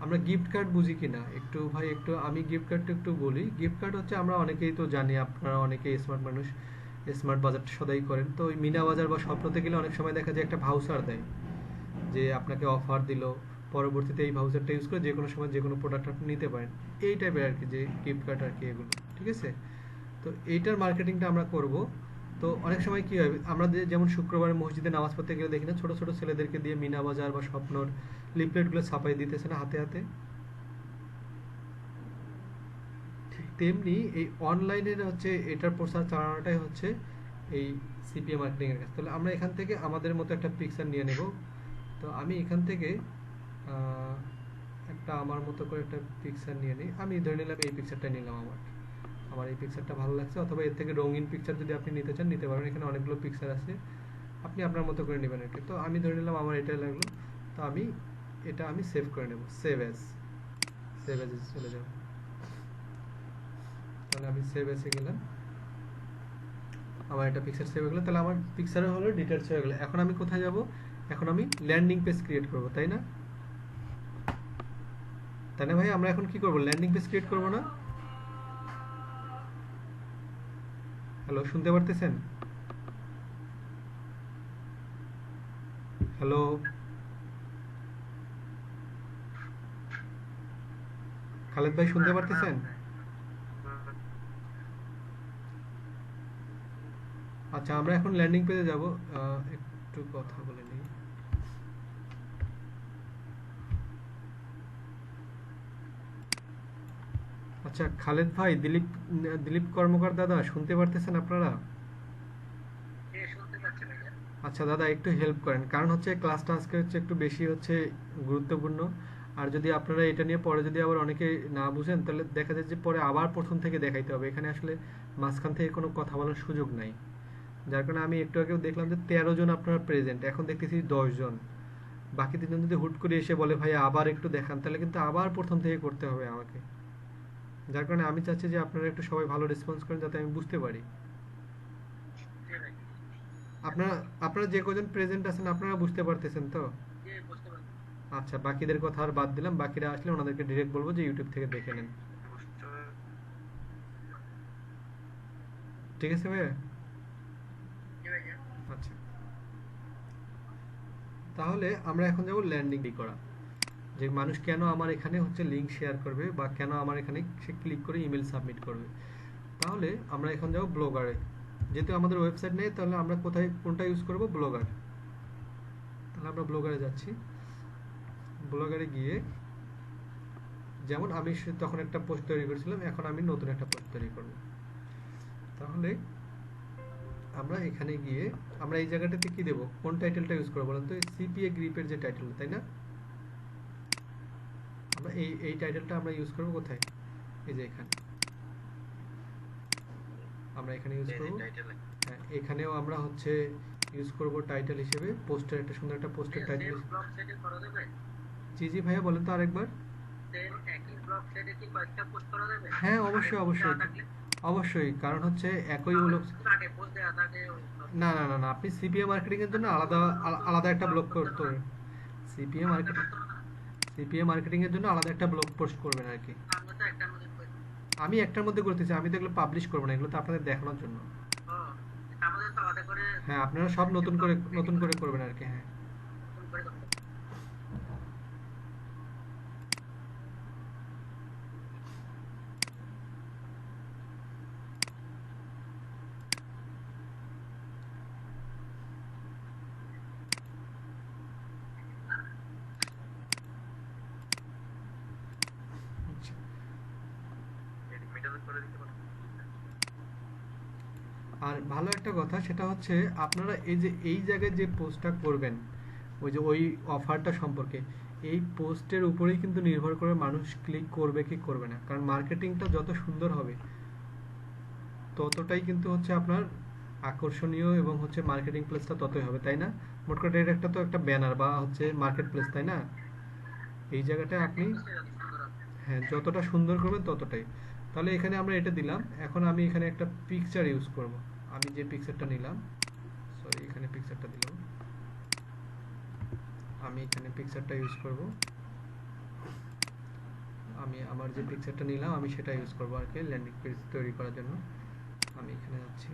আমরা গিফট কার্ড বুঝি কিনা একটু ভাই, একটু আমি গিফট কার্ডটা একটু বলি। গিফট কার্ড হচ্ছে আমরা অনেকেই তো জানি, আপনারা অনেকেই স্মার্ট মানুষ, স্মার্ট বাজারটা সদাই করেন। তো ওই মিনা বাজার বা স্বপ্নতে গেলে অনেক সময় দেখা যায় একটা ভাউচার দেয়, যে আপনাকে অফার দিল, পরবর্তীতে এই ভাউচারটা ইউজ করে যে কোনো সময় যে কোনো প্রোডাক্ট আপনি নিতে পারেন, এই টাইপের আর কি, যে গিফট কার্ড আর কি এগুলো, ঠিক আছে? তো এইটার মার্কেটিংটা আমরা করব। তো অনেক সময় কি হয়, আমরা যেমন শুক্রবারে মসজিদে নামাজ পড়তে গেলে দেখি না ছোট ছোট ছেলেদেরকে দিয়ে মিনা বাজার বা স্বপ্নর লিফলেটগুলো ছাপাই দিতেছে না হাতে হাতে, ঠিক তেমনি এই অনলাইনের হচ্ছে এটার প্রচার চালানোটাই হচ্ছে এই সিপিএ মার্কেটিং এর কাজ। তাহলে আমরা এখান থেকে আমাদের মতো একটা পিকচার নিয়ে নেব। তো আমি এখান থেকে একটা আমার মতো করে একটা পিকচার নিয়ে নিই। আমি ধরে নিলাম এই পিকচারটা নিলাম, আমার আমার এই পিকচারটা ভালো লাগছে, অথবা এর থেকে রঙিন পিকচার যদি আপনি নিতে চান নিতে পারবেন, এখানে অনেকগুলো পিকচার আছে, আপনি আপনার মতো করে নেবেন আর কি। তো আমি ধরে নিলাম আমার এটাই লাগলো, তো আমি এটা আমি সেভ করে নেব, সেভ অ্যাজ, সেভ অ্যাজ চলে যাব। তাহলে আমি সেভ অ্যাজে গেলাম, আমার একটা পিকচার সেভ হয়ে গেলো। তাহলে আমার পিকচারে হলো ডিটেলস হয়ে গেলো। এখন আমি কোথায় যাব, এখন আমি ল্যান্ডিং পেজ ক্রিয়েট করব, তাই না? তাই না ভাই, আমরা এখন কি করব, ল্যান্ডিং পেজ ক্রিয়েট করব না? হ্যালো, শুনতে পারতেছেন? হ্যালো, খালেদ ভাই শুনতে পারতেছেন? আচ্ছা, আমরা এখন ল্যান্ডিং পেজে যাব। একটু কথা বলে নিই। আচ্ছা খালেদ ভাই, দিলীপ দিলীপ কর্মকার দাদা, শুনতে পারতেছেন আপনারা? শুনতে পাচ্ছি ভাইয়া। আচ্ছা দাদা, একটু হেল্প করেন, কারণ হচ্ছে ক্লাসটা আজকে হচ্ছে একটু বেশি হচ্ছে গুরুত্বপূর্ণ। আর যদি আপনারা এটা নিয়ে পরে যদি আবার অনেকে না বুঝেন, তাহলে দেখা যায় যে পরে আবার প্রথম থেকে দেখাইতে হবে। এখানে আসলে মাঝখান থেকে কোনো কথা বলার সুযোগ নাই। যার কারণে আমি একটু আগেও দেখলাম যে 13 জন আপনারা প্রেজেন্ট, এখন দেখতেছি 10 জন। বাকি 3 জন যদি হুট করে এসে বলে ভাই আবার একটু দেখান, তাহলে কিন্তু আবার প্রথম থেকে করতে হবে আমাকে। যার কারণে আমি চাচ্ছি যে আপনারা একটু সবাই ভালো রেসপন্স করেন, যাতে আমি বুঝতে পারি। জি ভাই। আপনারা আপনারা যে কজন প্রেজেন্ট আছেন আপনারা বুঝতে পারতেছেন তো? জি বুঝতে পারছি। আচ্ছা, বাকিদের কথা আর বাদ দিলাম। বাকিরা আসলে ওনাদেরকে ডিরেক্ট বলবো যে ইউটিউব থেকে দেখে নেন। বুঝতে ঠিক আছে ভাইয়া? জি ভাইয়া। আচ্ছা, তাহলে আমরা এখন যাব ল্যান্ডিং করা, যে মানুষ কেন আমার এখানে হচ্ছে লিঙ্ক শেয়ার করবে বা কেন আমার এখানে সে ক্লিক করে ইমেল সাবমিট করবে। তাহলে আমরা এখন যাব ব্লগারে। যেহেতু আমাদের ওয়েবসাইট নেই, তাহলে আমরা কোথায় কোনটা ইউজ করব? ব্লগার। তাহলে আমরা ব্লগারে যাচ্ছি। ব্লগারে গিয়ে যেমন আমি তখন একটা পোস্ট তৈরি করেছিলাম, এখন আমি নতুন একটা পোস্ট তৈরি করব। তাহলে আমরা এখানে গিয়ে আমরা এই জায়গাটাতে কি দেব, কোন টাইটেলটা ইউজ করব বলেন তো? সিপিএ গ্রিপের যে টাইটেল, তাই না? আমরা এই টাইটেলটা আমরা ইউজ করব কোথায়? এই যে এখানে আমরা এখানে ইউজ করব। হ্যাঁ, এখানেও আমরা হচ্ছে ইউজ করব টাইটেল হিসেবে পোস্টের, একটা সুন্দর একটা পোস্টের টাইটেল। জি জি ভাইয়া, বলেন তো আরেকবার। হ্যাঁ অবশ্যই অবশ্যই অবশ্যই, কারণ হচ্ছে একই ব্লগ। না না না না, আপনি সিপিএ মার্কেটিং এর জন্য আলাদা আলাদা একটা ব্লগ করতে হবে। সিপিএ মার্কেটিং সিপিএ মার্কেটিং এর জন্য আলাদা একটা ব্লগ পোস্ট করবেন আর কি। আমি একটার মধ্যে করতেছি, আমি তো এগুলো পাবলিশ করবো না, এগুলো তো আপনাদের দেখানোর জন্য। হ্যাঁ, আপনারা সব নতুন করে করবেন আর কি। হ্যাঁ আচ্ছা। আর ভালো একটা কথা সেটা হচ্ছে, আপনারা এই যে এই জায়গায় যে পোস্টটা করবেন, ওই যে ওই অফারটা সম্পর্কে, এই পোস্টের উপরেই কিন্তু নির্ভর করে মানুষ ক্লিক করবে কি করবে না। কারণ মার্কেটিংটা যত সুন্দর হবে ততটাই কিন্তু হচ্ছে আপনার আকর্ষণীয়, এবং হচ্ছে মার্কেটিং প্লেসটা ততই হবে, তাই না? মোট কথা এর একটা তো একটা ব্যানার বা হচ্ছে মার্কেট প্লেস, তাই না? এই জায়গাটায় আপনি হ্যাঁ যতটা সুন্দর করবেন ততটাই। তাহলে এখানে আমরা এটা দিলাম। এখন আমি এখানে একটা পিকচার ইউজ করব। আমি যে পিকচারটা নিলাম, সরি এখানে পিকচারটা দিলাম, আমি এখানে পিকচারটা ইউজ করব। আমি আমার যে পিকচারটা নিলাম আমি সেটা ইউজ করব আর কি ল্যান্ডিং পেজ তৈরি করার জন্য। আমি এখানে যাচ্ছি।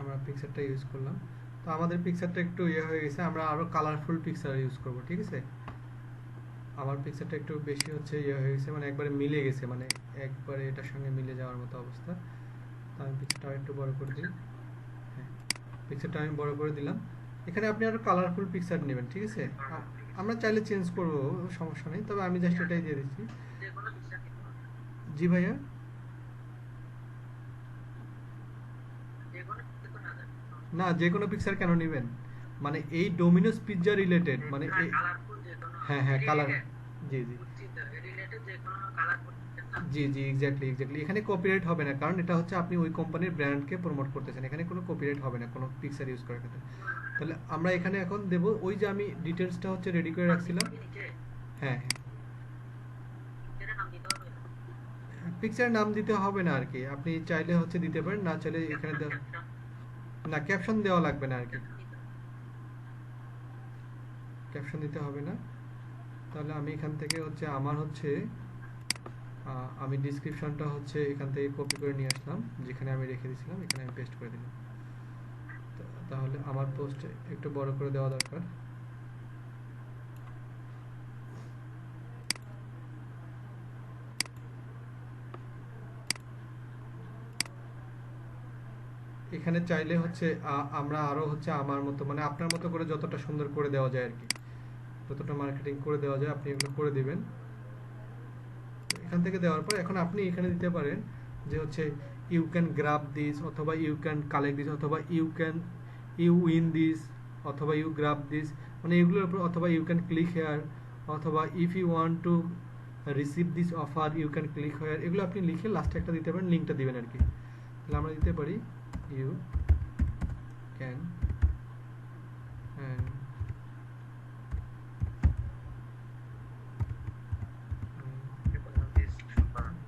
আমরা পিকচারটা ইউজ করলাম। তো আমাদের পিকচারটা একটু ইয়ে হয়ে গেছে, আমরা আরো কালারফুল পিকচার ইউজ করব, ঠিক আছে? আমার পিকচারটা একটু বেশি হচ্ছে ইয়ে হয়ে গেছে, মানে একবারে মিলে গেছে, মানে একবারে এটার সঙ্গে মিলে যাওয়ার মতো অবস্থা। তো আমি পিকচারটা একটু বড় করে দিই। হ্যাঁ, পিকচারটা আমি বড় করে দিলাম। এখানে আপনি আরো কালারফুল পিকচার নেবেন, ঠিক আছে? আমরা চাইলে চেঞ্জ করব, সমস্যা নেই, তবে আমি জাস্ট এটাই দিয়ে দিচ্ছি। জি ভাইয়া। না, যে কোনো পিকচার কেন নেবেন? মানে এই ডোমিনোস পিৎজা রিলেটেড, মানে হ্যাঁ হ্যাঁ কালার। জি জি। জি জি এক্স্যাক্টলি এক্স্যাক্টলি, এখানে কপিরাইট হবে না, কারণ এটা হচ্ছে আপনি ওই কোম্পানির ব্র্যান্ডকে প্রমোট করতেছেন, এখানে কোনো কপিরাইট হবে না কোনো পিকচার ইউজ করার ক্ষেত্রে। তাহলে আমরা এখানে এখন দেব ওই যে আমি ডিটেলসটা হচ্ছে রেডি করে রাখছিলাম। হ্যাঁ হ্যাঁ, পিকচারের নাম দিতে হবে না আর কি, আপনি চাইলে হচ্ছে দিতে পারেন, না চাইলে এখানে না ক্যাপশন দেওয়া লাগবে না আর কি, ক্যাপশন দিতে হবে না। তাহলে আমি এখান থেকে হচ্ছে আমার হচ্ছে আমি ডিসক্রিপশনটা হচ্ছে এখান থেকে কপি করে নিয়ে আসলাম, যেখানে আমি রেখে দিয়েছিলাম এখানে আমি পেস্ট করে দিলাম। তাহলে আমার পোস্ট একটু বড় করে দেওয়া দরকার। এখানে চাইলে হচ্ছে আমরা আরো হচ্ছে আমার মতো মানে আপনার মতো করে যতটা সুন্দর করে দেওয়া যায় আর কি, যতটা মার্কেটিং করে দেওয়া যায় আপনি এগুলো করে দিবেন। এখান থেকে দেওয়ার পর এখন আপনি এখানে দিতে পারেন যে হচ্ছে ইউ ক্যান গ্রাব দিস, অথবা ইউ ক্যান কালেক্ট দিস, অথবা ইউ উইন দিস, অথবা ইউ গ্রাব দিস, মানে এগুলোর উপর, অথবা ইউ ক্যান ক্লিক হেয়ার, অথবা if you want to receive this offer you can click here, এগুলো আপনি লিখে লাস্টে একটা দিতে পারেন, লিঙ্কটা দিবেন আর কি। তাহলে আমরা দিতে পারি you can and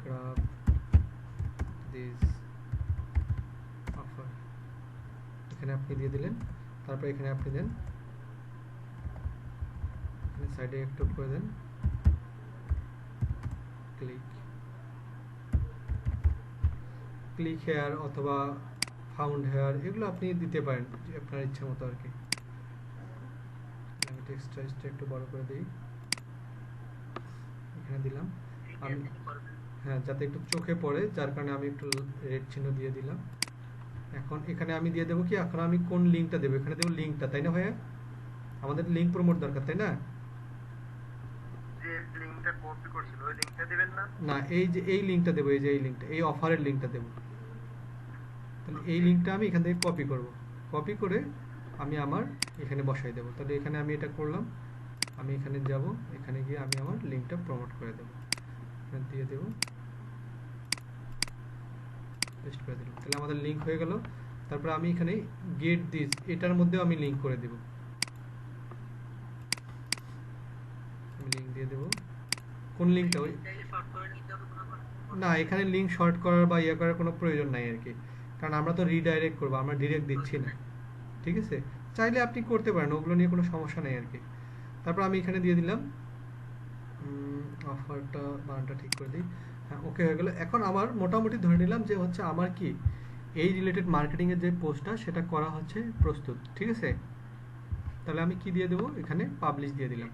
grab this offer, এখানে আপনি দিয়ে দিলেন। তারপর এখানে আপনি দেন, এখানে সাইডে একটু করে দেন ক্লিক হেয়ার অথবা ফাউন্ড হেয়ার, এগুলো আপনি দিতে পারেন আপনার ইচ্ছা মতো আর কি। আমি টেক্সট সাইজটা একটু বড় করে দিই, এখানে দিলাম আমি, হ্যাঁ যাতে একটু চোখে পড়ে, যার কারণে আমি একটু রেড চিহ্ন দিয়ে দিলাম। এখন এখানে আমি দিয়ে দেবো কি, এখন আমি কোন লিঙ্কটা দেবো, এখানে দেবো লিঙ্কটা, তাই না ভাইয়া? আমাদের লিঙ্ক প্রমোট দরকার, তাই না? যে লিংকটা কপি করছিল ওই লিংকটা দিবেন না? না, এই যে এই লিঙ্কটা দেবো, এই যে এই লিঙ্কটা, এই অফারের লিঙ্কটা দেবো। তাহলে এই লিঙ্কটা আমি এখান থেকে কপি করব, কপি করে আমি আমার এখানে বসাই দেবো। তাহলে এখানে আমি এটা করলাম, আমি এখানে যাব, এখানে গিয়ে আমি আমার লিঙ্কটা প্রমোট করে দেবো, দিয়ে দেবো, পেস্ট করে দিলাম। তাহলে আমাদের লিঙ্ক হয়ে গেল। তারপর আমি এখানে গেট দিস, এটার মধ্যেও আমি লিঙ্ক করে দেব, আমি লিঙ্ক দিয়ে দেব। কোন লিঙ্কটা? ওই না, এখানে লিঙ্ক শর্ট করার বা ইয়ে করার কোনো প্রয়োজন নাই আর কি, কারণ আমরা তো রিডাইরেক্ট করবো, আমরা ডিরেক্ট দিচ্ছি না, ঠিক আছে? চাইলে আপনি করতে পারেন, ওগুলো নিয়ে কোনো সমস্যা নেই আর কি। তারপর আমি এখানে দিয়ে দিলাম অফারটা, বানানটা ঠিক করে দিই, হ্যাঁ ওকে হয়ে গেল। এখন আমার মোটামুটি ধরে নিলাম যে হচ্ছে আমার কি এই রিলেটেড মার্কেটিংয়ের যে পোস্টটা সেটা করা হচ্ছে প্রস্তুত, ঠিক আছে? তাহলে আমি কি দিয়ে দেবো, এখানে পাবলিশ দিয়ে দিলাম,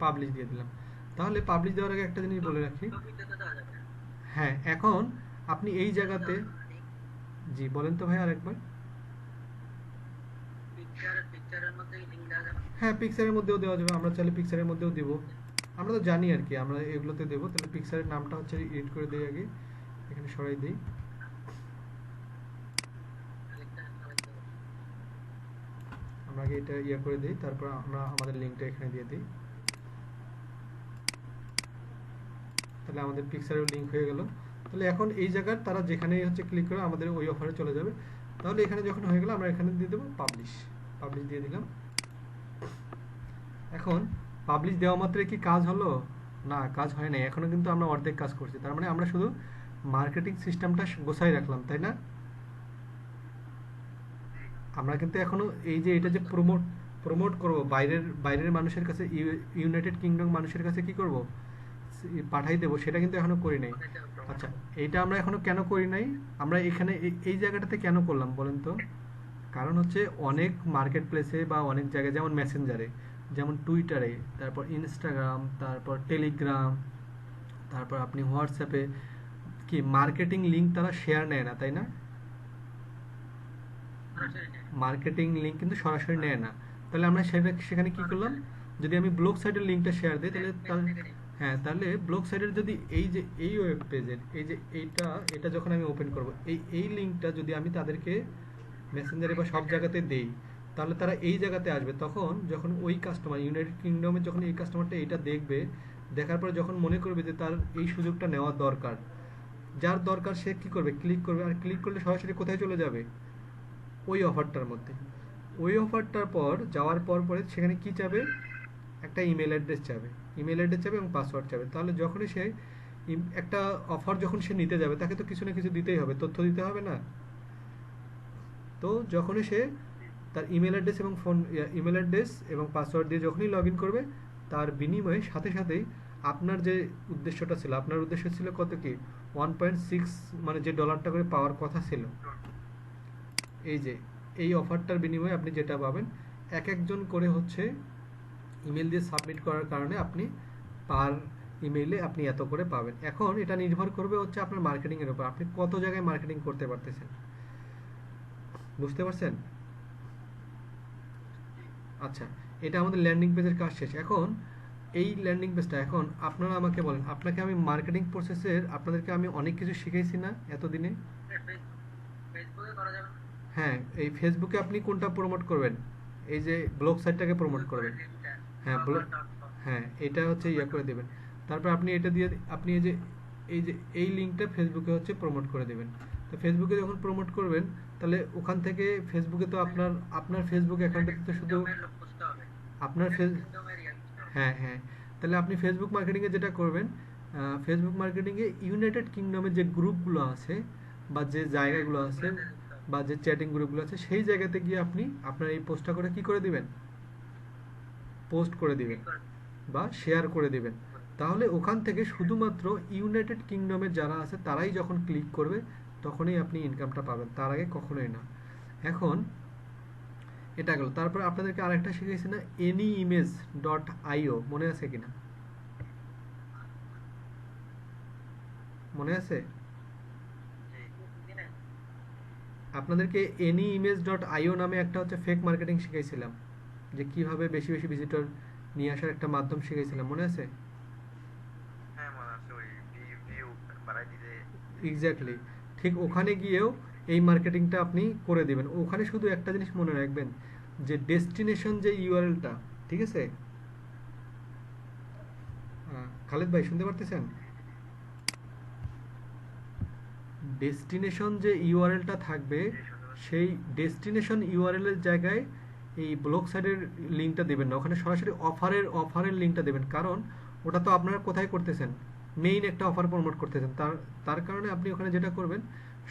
পাবলিশ দিয়ে দিলাম। তাহলে পাবলিশ দেওয়ার আগে একটা জিনিস বলে রাখি, হ্যাঁ এখন আপনি এই জায়গাতে, জি বলেন তো ভাই আরেকবার। হ্যাঁ পিকচারের মধ্যেও দেওয়া যাবে, আমরা চাইলে পিকচারের মধ্যেও দিব, আমরা তো জানি আর কি আমরা এগুলোতে দেবো। তাহলে পিকচারের নামটা হচ্ছে এডিট করে দিই আগে, এখানে সরাই দিই, আমরা আগে এটা ইয়ে করে দিই, তারপর আমরা আমাদের লিঙ্কটা এখানে দিয়ে দিই। তাহলে আমাদের পিকচারের লিঙ্ক হয়ে গেল। তাহলে এখন এই জায়গার তারা যেখানে হচ্ছে ক্লিক করে আমাদের ওই অফারে চলে যাবে। তাহলে এখানে যখন হয়ে গেল আমরা এখানে দিয়ে দেবো পাবলিশ, পাবলিশ দিয়ে দিলাম। এখন পাবলিশ দেওয়া মাত্রই কি কাজ হলো? না, কাজ হয় নাই, এখনো কিন্তু আমরা অর্ধেক কাজ করছি। তার মানে আমরা শুধু মার্কেটিং সিস্টেমটা গোছাই রাখলাম, তাই না? আমরা কিন্তু এখনো এই যে এটা যে প্রমোট করব বাইরের মানুষের কাছে, ইউনাইটেড কিংডম মানুষের কাছে কি করব, পাঠাই দেবো, সেটা কিন্তু এখনো করি নাই। আচ্ছা, এইটা আমরা এখনো কেন করি নাই, আমরা এখানে এই জায়গাটাতে কেন করলাম বলেন তো? কারণ হচ্ছে অনেক মার্কেট প্লেসে বা অনেক জায়গায়, যেমন মেসেঞ্জারে, যেমন টুইটারে, তারপর ইনস্টাগ্রাম, তারপর টেলিগ্রাম, তারপর আপনি হোয়াটসঅ্যাপে কি মার্কেটিং লিঙ্ক তারা শেয়ার নেয় না, তাই না? মার্কেটিং লিঙ্ক কিন্তু সরাসরি নেয় না। তাহলে আমরা সেখানে কি করলাম, যদি আমি ব্লগ সাইটের লিঙ্কটা শেয়ার দিই, তাহলে হ্যাঁ, তাহলে ব্লগ সাইটের যদি এই যে এই ওয়েব পেজের এই যে এটা যখন আমি ওপেন করব, এই লিঙ্কটা যদি আমি তাদেরকে মেসেঞ্জারে বা সব জায়গাতে দেই, তাহলে তারা এই জায়গাতে আসবে। তখন যখন ওই কাস্টমার ইউনাইটেড কিংডমে যখন এই কাস্টমারটা এটা দেখবে, দেখার পরে যখন মনে করবে যে তার এই সুযোগটা নেওয়া দরকার, যার দরকার সে কি করবে, ক্লিক করবে, আর ক্লিক করলে সরাসরি কোথায় চলে যাবে, ওই অফারটার মধ্যে। ওই অফারটার পর যাওয়ার পর পরে সেখানে কি চাবে, একটা ইমেল অ্যাড্রেস চাবে, ইমেল অ্যাড্রেস চাবে এবং পাসওয়ার্ড চাবে। তাহলে যখনই সে একটা অফার যখন সে নিতে যাবে তাকে তো কিছু না কিছু দিতেই হবে, তথ্য দিতে হবে না? তো যখনই সে তার ইমেল অ্যাড্রেস এবং ইমেল অ্যাড্রেস এবং পাসওয়ার্ড দিয়ে যখনই লগ ইন করবে, তার বিনিময়ে সাথে সাথেই আপনার যে উদ্দেশ্যটা ছিল, আপনার উদ্দেশ্য ছিল কত কি 1.6, মানে যে ডলারটা করে পাওয়ার কথা ছিল, এই যে এই অফারটার বিনিময়ে আপনি যেটা পাবেন, এক একজন করে হচ্ছে ইমেল দিয়ে সাবমিট করার কারণে আপনি পার ইমেইলে আপনি এত করে পাবেন। এখন এটা নির্ভর করবে হচ্ছে আপনার মার্কেটিংয়ের উপর, আপনি কত জায়গায় মার্কেটিং করতে পারতেছেন। বুঝতে পারছেন? আচ্ছা, এটা আমাদের ল্যান্ডিং পেজের কাজ শেষ। এখন এই ল্যান্ডিং পেজটা, এখন আপনারা আমাকে বলেন, আপনাকে আমি মার্কেটিং প্রসেসের আপনাদেরকে আমি অনেক কিছু শিখাইছি না এতদিনে? ফেসবুকে করা যাবে না? হ্যাঁ, এই ফেসবুকে আপনি কোনটা প্রমোট করবেন, এই যে ব্লগ সাইটটাকে প্রমোট করবেন। হ্যাঁ, ব্লগ, হ্যাঁ এটা হচ্ছে ইয়া করে দেবেন। তারপর আপনি এটা দিয়ে আপনি এই যে এই লিঙ্কটা ফেসবুকে হচ্ছে প্রমোট করে দেবেন। তো ফেসবুকে যখন প্রমোট করবেন, তাহলে ওখান থেকে ফেসবুকে তো আপনার আপনার ফেসবুক অ্যাকাউন্টে তো শুধু কিংডমের লোক বুঝতে হবে। আপনার ফেস, কিংডমের ইয়া বুঝতে হবে। হ্যাঁ হ্যাঁ, তাহলে আপনি ফেসবুক মার্কেটিংয়ে যেটা করবেন, ফেসবুক মার্কেটিংয়ে ইউনাইটেড কিংডমের যে গ্রুপগুলো আছে বা যে জায়গাগুলো আছে ওগুলোতে ঢুকতে হবে। বা যে চ্যাটিং গ্রুপগুলো আছে, সেই জায়গাতে গিয়ে আপনি আপনার এই পোস্টটা করে কি করে দিবেন, পোস্ট করে দিবেন ঠিক করে বা শেয়ার করে দিবেন। তাহলে ওখান থেকে শুধুমাত্র ইউনাইটেড কিংডমের যারা আছে তারাই যখন ক্লিক করবে তখনই আপনি ইনকামটা পাবেন, তার আগে কখনোই না। এখন এটা গেল। তারপর আপনাদেরকে আরেকটা শিখিয়েছি না, anyimage.io, মনে আছে কিনা? মনে আছে? দিনে আপনাদেরকে anyimage.io নামে একটা হচ্ছে ফেক মার্কেটিং শিখাইছিলাম, যে কিভাবে বেশি বেশি ভিজিটর নিয়ে আসার একটা মাধ্যম শিখাইছিলাম, মনে আছে? হ্যাঁ মনে আছে, ওই ভিউ বাড়াই দিতে। এক্স্যাক্টলি, ঠিক ওখানে গিয়েও এই মার্কেটিংটা আপনি করে দিবেন। ওখানে শুধু একটা জিনিস মনে রাখবেন, যে ডেস্টিনেশন যে ইউআরএলটা, ঠিক আছে? খালেদ ভাই শুনতে পারতেছেন? ডেস্টিনেশন যে ইউআরএলটা থাকবে, সেই ডেস্টিনেশন ইউআরএল এর জায়গায় এই ব্লগ সাইটের লিঙ্কটা দেবেন না, ওখানে সরাসরি অফারের লিঙ্কটা দেবেন। কারণ ওটা তো আপনারা কোথায় করতেছেন, মেইন একটা অফার প্রমোট করতেছেন, তার তার কারণে আপনি ওখানে যেটা করবেন,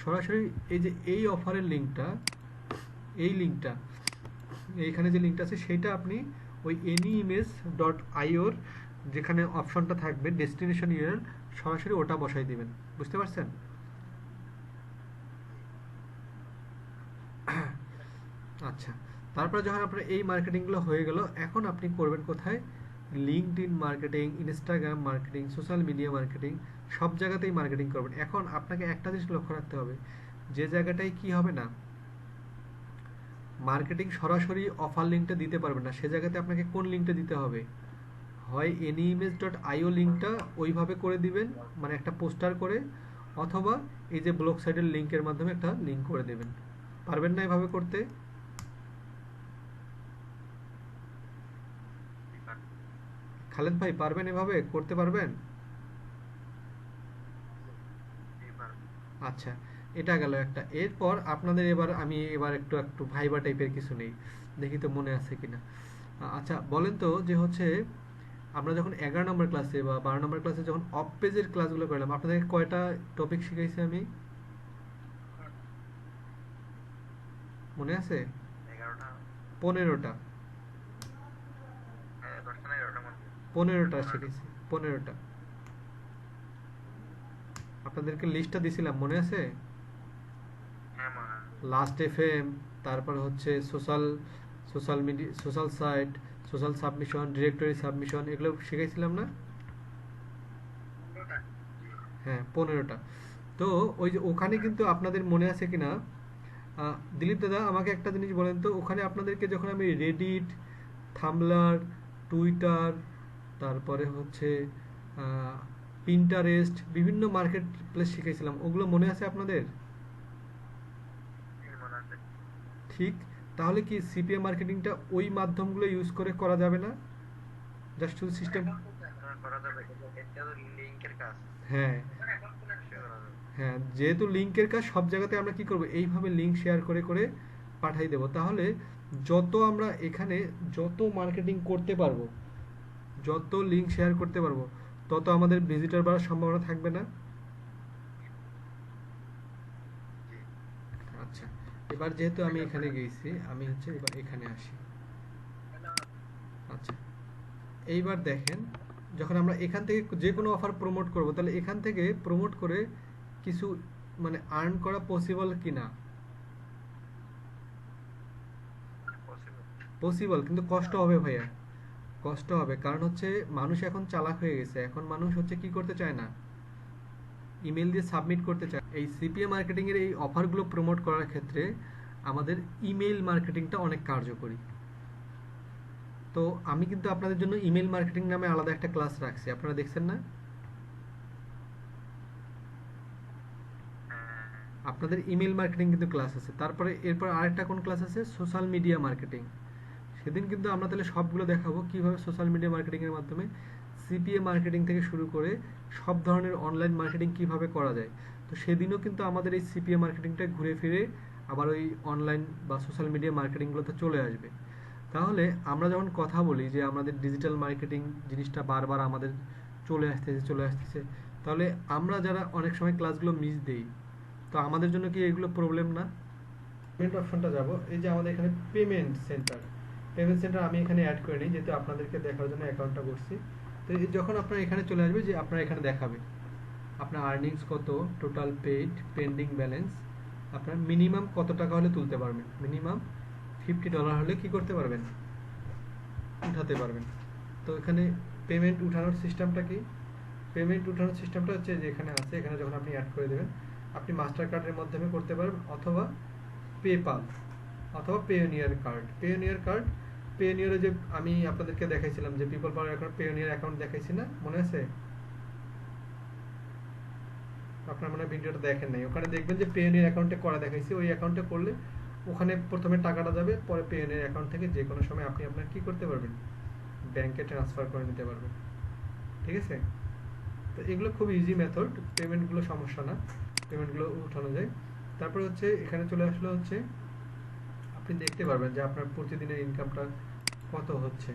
সরাসরি এই যে এই অফারের লিঙ্কটা, এই লিঙ্কটা, এইখানে যে লিঙ্কটা আছে সেইটা আপনি ওই anyimage.ioর যেখানে অপশনটা থাকবে ডেস্টিনেশন ইউআরএল, সরাসরি ওটা বসাই দিবেন। বুঝতে পারছেন? আচ্ছা, তারপরে যখন আপনার এই মার্কেটিংগুলো হয়ে গেল, এখন আপনি করবেন কোথায়, LinkedIn marketing, Instagram marketing, social media marketing, সব জায়গাতেই মার্কেটিং করবেন। এখন আপনাকে একটা জিনিস লক্ষ্য রাখতে হবে, যে জায়গাটায় কি হবে না, মার্কেটিং সরাসরি অফার লিঙ্কটা দিতে পারবেন না, সে জায়গাতে আপনাকে কোন লিঙ্কটা দিতে হবে, হয় anyimage.io লিঙ্কটা ওইভাবে করে দিবেন, মানে একটা পোস্টার করে, অথবা এই যে ব্লগ সাইটের লিঙ্কের মাধ্যমে একটা লিঙ্ক করে দেবেন। পারবেন না এভাবে করতে? খালেদ ভাই পারবেন এভাবে করতে, পারবেন? আচ্ছা, এটা গেল একটা। এরপর আপনাদের আমি এবার একটু একটু ভাইবা টাইপের কিছু নেই, দেখি তো মনে আছে কিনা। আচ্ছা বলেন তো, যে হচ্ছে আমরা যখন 11 নম্বর ক্লাসে বা 12 নম্বর ক্লাসে যখন অফ পেজের ক্লাসগুলো করলাম, আপনাদের কয়টা টপিক শিখাইছি আমি, মনে আছে? 11টা। 15টা। হ্যাঁ 10টা না 11টা মনে হয়। 15টা শিখেছি, 15টা। আপনাদেরকে লিস্টটা দিছিলাম, মনে আছে? হ্যাঁ মনে আছে। লাস্ট এফএম, তারপর হচ্ছে social social media, social site, social submission, directory submission, এগুলো শিখাইছিলাম না? পুরোটা হ্যাঁ 15টা। তো ওই যে ওখানে কিন্তু আপনাদের মনে আছে কিনা, দিলীপ দাদা আমাকে একটা জিনিস বলেন তো, ওখানে আপনাদেরকে যখন আমি রেডিট, থামলার, টুইটার, তারপরে হচ্ছে পিন্টারেস্ট, বিভিন্ন মার্কেট প্লেস শিখাইছিলাম, ওগুলো মনে আছে আপনাদের? মনে আছে। ঠিক, তাহলে কি সিপিএ মার্কেটিংটা ওই মাধ্যমগুলো ইউজ করে করা যাবে না? জাস্ট শুধু সিস্টেম, করা করা যাবে, কিন্তু এটা তো লিংকের কাজ। হ্যাঁ মানে এখন খুলে শেয়ার করা যাবে। হ্যাঁ, যেহেতু লিঙ্কের কাজ সব জায়গাতে আমরা কি করব, এইভাবে লিঙ্ক শেয়ার করে করে পাঠাই দেব। তাহলে যত আমরা এখানে যত মার্কেটিং করতে পারবো, যত লিঙ্ক শেয়ার করতে পারবো, তত আমাদের ভিজিটর বাড়ার সম্ভাবনা থাকবে না? জি। আচ্ছা, এবার যেহেতু আমি এখানে গেছি, আমি হচ্ছে এবার এখানে আসি। আচ্ছা, এইবার দেখেন, যখন আমরা এখান থেকে যে কোনো অফার প্রমোট করব, তাহলে এখান থেকে প্রমোট করে কিছু মানে আর্ন করা পসিবল কিনা? পসিবল। পসিবল, কিন্তু কষ্ট হবে ভাইয়া, কষ্ট হবে। কারণ হচ্ছে মানুষ এখন চালাক হয়ে গেছে, এখন মানুষ হচ্ছে কি করতে চায় না, ইমেল দিয়ে সাবমিট করতে চায়। এই সিপিএ মার্কেটিং এর এই অফারগুলো প্রমোট করার ক্ষেত্রে আমাদের ইমেল মার্কেটিংটা অনেক কার্যকরী। তো আমি কিন্তু আপনাদের জন্য ইমেল মার্কেটিং নামে আলাদা একটা ক্লাস রাখছি, আপনারা দেখছেন না? হ্যাঁ। আপনাদের ইমেল মার্কেটিং কিন্তু ক্লাস আছে। তারপরে এরপর আরেকটা কোন ক্লাস আছে, সোশ্যাল মিডিয়া মার্কেটিং। সেদিন কিন্তু আমরা তাহলে সবগুলো দেখাবো কিভাবে সোশ্যাল মিডিয়া মার্কেটিং এর মাধ্যমে সিপিএ মার্কেটিং থেকে শুরু করে সব ধরনের অনলাইন মার্কেটিং কিভাবে করা যায়। তো সেদিনও কিন্তু আমাদের এই সিপিএ মার্কেটিংটা ঘুরে ফিরে আবার ওই অনলাইন বা সোশ্যাল মিডিয়া মার্কেটিংগুলোতে চলে আসবে। তাহলে আমরা যখন কথা বলি যে আমাদের ডিজিটাল মার্কেটিং জিনিসটা বারবার আমাদের চলে আসতেছে, তাহলে আমরা যারা অনেক সময় ক্লাসগুলো মিস দেই, তো আমাদের জন্য কি এগুলো প্রবলেম না? পেমেন্ট অপশনটা যাব, এই যে আমাদের এখানে পেমেন্ট সেন্টার, পেমেন্ট সেন্টার আমি এখানে অ্যাড করে নিই, যেহেতু আপনাদেরকে দেখার জন্য অ্যাকাউন্টটা করছি। তো যখন আপনার এখানে চলে আসবে, যে আপনার এখানে দেখাবে আপনার আর্নিংস কত, টোটাল পেইড, পেন্ডিং ব্যালেন্স, আপনার মিনিমাম কত টাকা হলে তুলতে পারবেন। মিনিমাম $50 হলে কি করতে পারবেন, উঠাতে পারবেন। তো এখানে পেমেন্ট উঠানোর সিস্টেমটা কি? পেমেন্ট উঠানোর সিস্টেমটা হচ্ছে যে এখানে আছে, এখানে যখন আপনি অ্যাড করে দেবেন, আপনি মাস্টার কার্ডের মাধ্যমে করতে পারবেন, অথবা পেপাল, অথবা পেওনিয়ার কার্ড। পেওনিয়ারে যে আমি আপনাদেরকে দেখাইছিলাম যে পিপল পাওয়ার অ্যাকাউন্ট, পেওনিয়ার অ্যাকাউন্ট দেখাইছি না, মনে আছে? আপনার মনে হয় ভিডিওটা দেখেন নাই, ওখানে দেখবেন যে পেওনিয়ার অ্যাকাউন্টে করা দেখাইছি। ওই অ্যাকাউন্টে করলে ওখানে প্রথমে টাকাটা যাবে, পরে পেওনিয়ার অ্যাকাউন্ট থেকে যে কোনো সময় আপনি আপনার কি করতে পারবেন, ব্যাংকে ট্রান্সফার করে নিতে পারবেন। ঠিক আছে? তো এগুলো খুব ইজি মেথড, পেমেন্টগুলো সমস্যা না, পেমেন্টগুলো উঠানো যায়। তারপরে হচ্ছে এখানে চলে আসলে হচ্ছে আপনি দেখতে পারবেন যে আপনার প্রতিদিনের ইনকামটা কত হচ্ছে,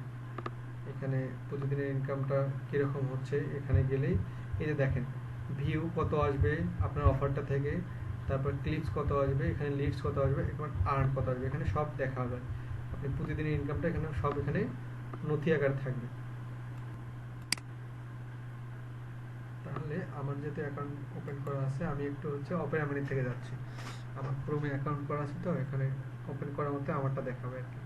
এখানে প্রতিদিনের ইনকামটা কীরকম হচ্ছে। এখানে গেলেই এই যে দেখেন ভিউ কত আসবে আপনার অফারটা থেকে, তারপর ক্লিকস কত আসবে, এখানে লিডস কত আসবে, এখানে আর্ন কত আসবে, এখানে সব দেখা হবে। আপনি প্রতিদিনের ইনকামটা এখানে সব এখানে নথি আকার থাকবে। তাহলে আমার যেহেতু অ্যাকাউন্ট ওপেন করা আছে, আমি একটু হচ্ছে ওপেন আমিনি থেকে যাচ্ছি, আমার ক্রোমে অ্যাকাউন্ট করা আছে, তো এখানে ওপেন করার মধ্যে আমারটা দেখাবে আর কি।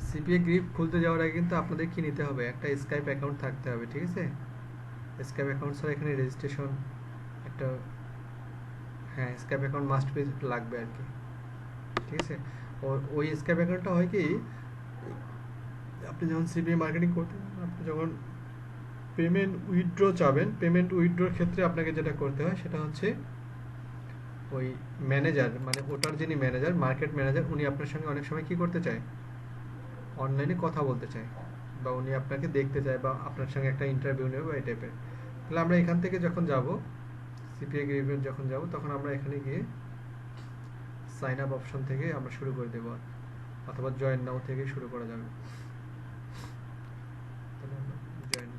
সিপিএ গ্রিপ খুলতে যাওয়ার আগে কিন্তু আপনাদের কি নিতে হবে, একটা স্কাইপ অ্যাকাউন্ট থাকতে হবে। ঠিক আছে? স্কাইপ অ্যাকাউন্ট ছাড়া এখানে রেজিস্ট্রেশন একটা, হ্যাঁ স্কাইপ অ্যাকাউন্ট মাস্ট বি লাগবে আর কি। ঠিক আছে? ওই স্কাইপ অ্যাকাউন্টটা হয় কি, আপনি যখন সিপিএ মার্কেটিং করতেন, আপনি যখন পেমেন্ট উইথড্র চাবেন, পেমেন্ট উইথড্রোর ক্ষেত্রে আপনাকে যেটা করতে হয় সেটা হচ্ছে ওই ম্যানেজার, মানে ওটার যিনি ম্যানেজার, মার্কেট ম্যানেজার, উনি আপনার সঙ্গে অনেক সময় কি করতে চায়, অনলাইনে কথা বলতে চায়, বা উনি আপনাকে দেখতে চায়, বা আপনার সঙ্গে একটা ইন্টারভিউ নেবে বা এই টাইপের। তাহলে আমরা এখান থেকে যখন যাব, সিপিএ গ্রিপের যখন যাব, তখন আমরা এখানে গিয়ে সাইন আপ অপশন থেকে আমরা শুরু করে দেবো, অথবা জয়েন নাও থেকে শুরু করা যাবে। তাহলে আমরা জয়েন,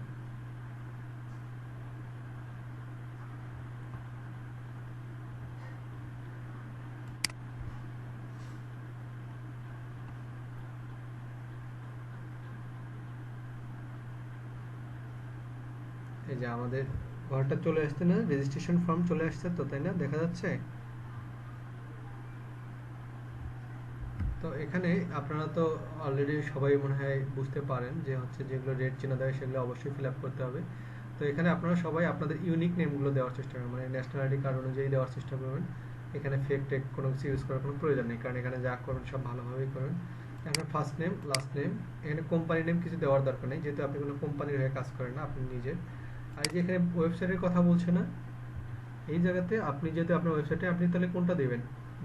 এই যে আমাদের ঘরটা চলে আসছে না, রেজিস্ট্রেশন ফর্ম চলে আসছে তো, তাই না? দেখা যাচ্ছে। তো এখানে আপনারা তো অলরেডি সবাই মনে হয় বুঝতে পারেন যে হচ্ছে যেগুলো রেড চিহ্ন দেয় সেগুলো অবশ্যই ফিল আপ করতে হবে। তো এখানে আপনারা সবাই আপনাদের ইউনিক নেমগুলো দেওয়ার চেষ্টা করবেন, মানে ন্যাশনাল আইডি কার্ড অনুযায়ী দেওয়ার চেষ্টা করবেন। এখানে ফেক টেক কোনো কিছু ইউজ করার কোনো প্রয়োজন নেই, কারণ এখানে যা করবেন সব ভালোভাবেই করবেন। আপনার ফার্স্ট নেম, লাস্ট নেম, এখানে কোম্পানি নেম কিছু দেওয়ার দরকার নেই, যেহেতু আপনি কোনো কোম্পানির হয়ে কাজ করেন না, আপনি নিজের। আর যে এখানে ওয়েবসাইটের কথা বলছে না, এই জায়গাতে আপনি যেহেতু আপনার ওয়েবসাইটে, আপনি তাহলে কোনটা দেবেন,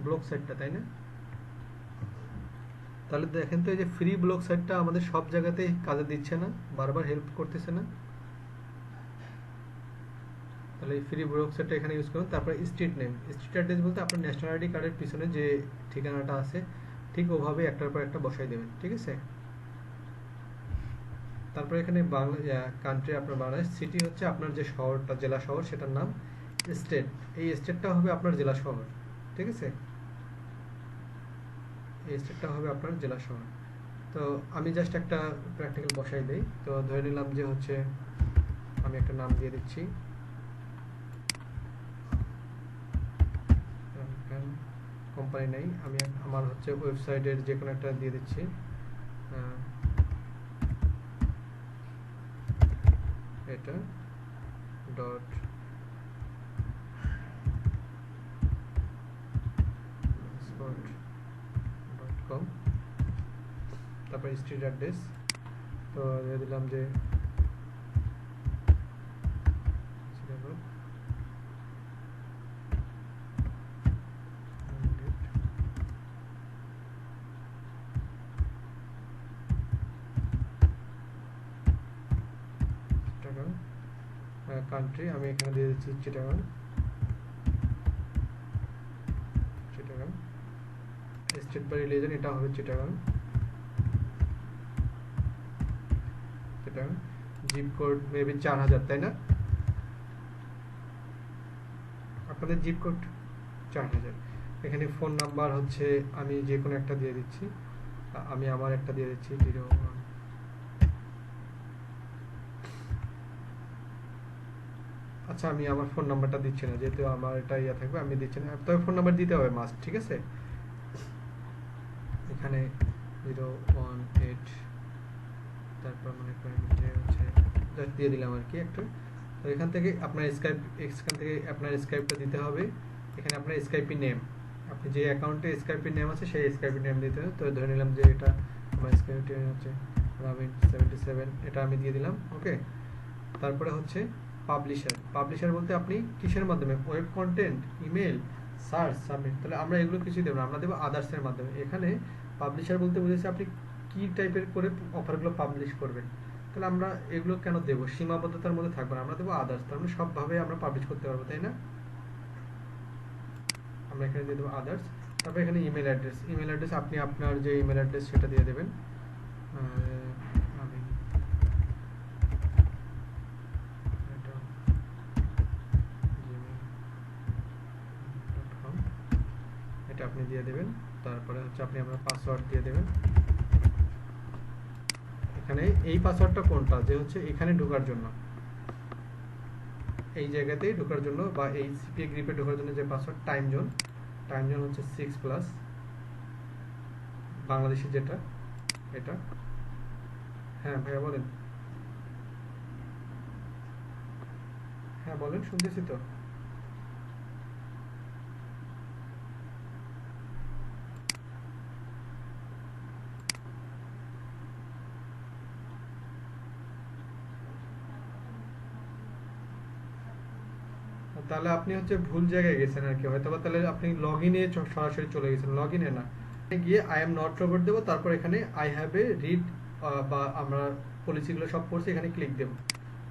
ব্লক সাইটটা, তাই না? তাহলে দেখেন তো এই যে ফ্রি ব্লক সাইটটা আমাদের সব জায়গাতেই কাজে দিচ্ছে না, বারবার হেল্প করতেছে না। তাহলে এই ফ্রি ব্লক সাইটটা এখানে ইউজ করুন। তারপরে স্ট্রিট নেম, স্ট্রিট অ্যাড্রেস বলতে আপনার ন্যাশনাল আইডি কার্ডের পিছনে যে ঠিকানাটা আছে ঠিক ওভাবে একটার পর একটা বসাই দেবেন, ঠিক আছে? তারপরে এখানে বাংলা কান্ট্রি আপনার বাংলাদেশ, সিটি হচ্ছে আপনার যে শহরটা, জেলা শহর সেটার নাম, স্টেট এই স্টেটটা হবে আপনার জেলা শহর, ঠিক আছে? এই স্টেটটা হবে আপনার জেলা শহর। তো আমি জাস্ট একটা প্র্যাকটিক্যাল বসাই দেই। তো ধরে নিলাম যে হচ্ছে আমি একটা নাম দিয়ে দিচ্ছি, কোম্পানি নাই, আমি আমার হচ্ছে ওয়েবসাইটের যে কোনো একটা দিয়ে দিচ্ছি। এটা ডট spot.com, তারপর স্ট্রিট অ্যাড্রেস, তো দিয়ে দিলাম যে কান্ট্রি, আমি এখানে দিয়ে দিচ্ছি চিটাগাং, চিটাগাং স্টেট বা রিলিজন এটা হবে Chittagong, Chittagong zip code maybe 4000, তাই না? আপনাদের জিপ কোড 4000। এখানে ফোন নাম্বার হচ্ছে আমি যে কোনো একটা দিয়ে দিচ্ছি, আমি আমার একটা দিয়ে দিচ্ছি 01। আচ্ছা, আমি আমার ফোন নাম্বারটা দিচ্ছি না, যেহেতু আমার এটা ইয়ে থাকবে, আমি দিচ্ছি না, তবে ফোন নাম্বার দিতে হবে মাস্ট, ঠিক আছে? এখানে 018, তারপর মনে করেন যে হচ্ছে জাস্ট দিয়ে দিলাম আর কি একটা। তো এখান থেকে আপনার স্কাইপটা দিতে হবে। এখানে আপনার স্কাইপি নেম, আপনি যে অ্যাকাউন্টে স্কাইপি নেম আছে সেই স্কাইপি নেম দিতে হবে। তো ধরে নিলাম যে এটা আমার স্কাইপি নেম হচ্ছে Ramin77, এটা আমি দিয়ে দিলাম, ওকে। তারপরে হচ্ছে পাবলিশার বলতে আপনি কিসের মাধ্যমে, web content, email, search, submit, তাহলে আমরা এগুলো কিছুই দেবো না, আমরা দেবো আদার্সের মাধ্যমে। এখানে পাবলিশার বলতে বুঝেছি আপনি কি টাইপের করে অফারগুলো পাবলিশ করবেন, তাহলে আমরা এগুলো কেন দেবো, সীমাবদ্ধতার মধ্যে থাকবো না, আমরা দেবো আদার্স, তার মানে সবভাবে আমরা পাবলিশ করতে পারবো, তাই না? আমরা এখানে দিয়ে দেবো আদার্স। তারপর এখানে ইমেল অ্যাড্রেস আপনি আপনার যে ইমেল অ্যাড্রেস সেটা দিয়ে দেবেন। আমি gmail.com, এটা আপনি দিয়ে দেবেন। তারপরে হচ্ছে আপনি আপনার পাসওয়ার্ড দিয়ে দেবেন। এখানে এই পাসওয়ার্ডটা কোনটা, যে হচ্ছে এখানে ঢোকার জন্য, এই জায়গাতেই ঢোকার জন্য বা এই সিপিএ গ্রিপে ঢোকার জন্য যে পাসওয়ার্ড, টাইম জোন হচ্ছে 6+, বাংলাদেশি যেটা, এটা। হ্যাঁ ভাইয়া বলেন, হ্যাঁ বলেন, শুনতেছি তো। তাহলে আপনি হচ্ছে ভুল জায়গায় গেছেন আর কি, হয়তো বা তাহলে আপনি লগ ইনে সরাসরি চলে গেছেন, লগ ইনে না গিয়ে আই এম নট রোবট দেবো, তারপর এখানে আই হ্যাভ এ রিড বা আমরা পলিসিগুলো সব পড়ছি, এখানে ক্লিক দেব,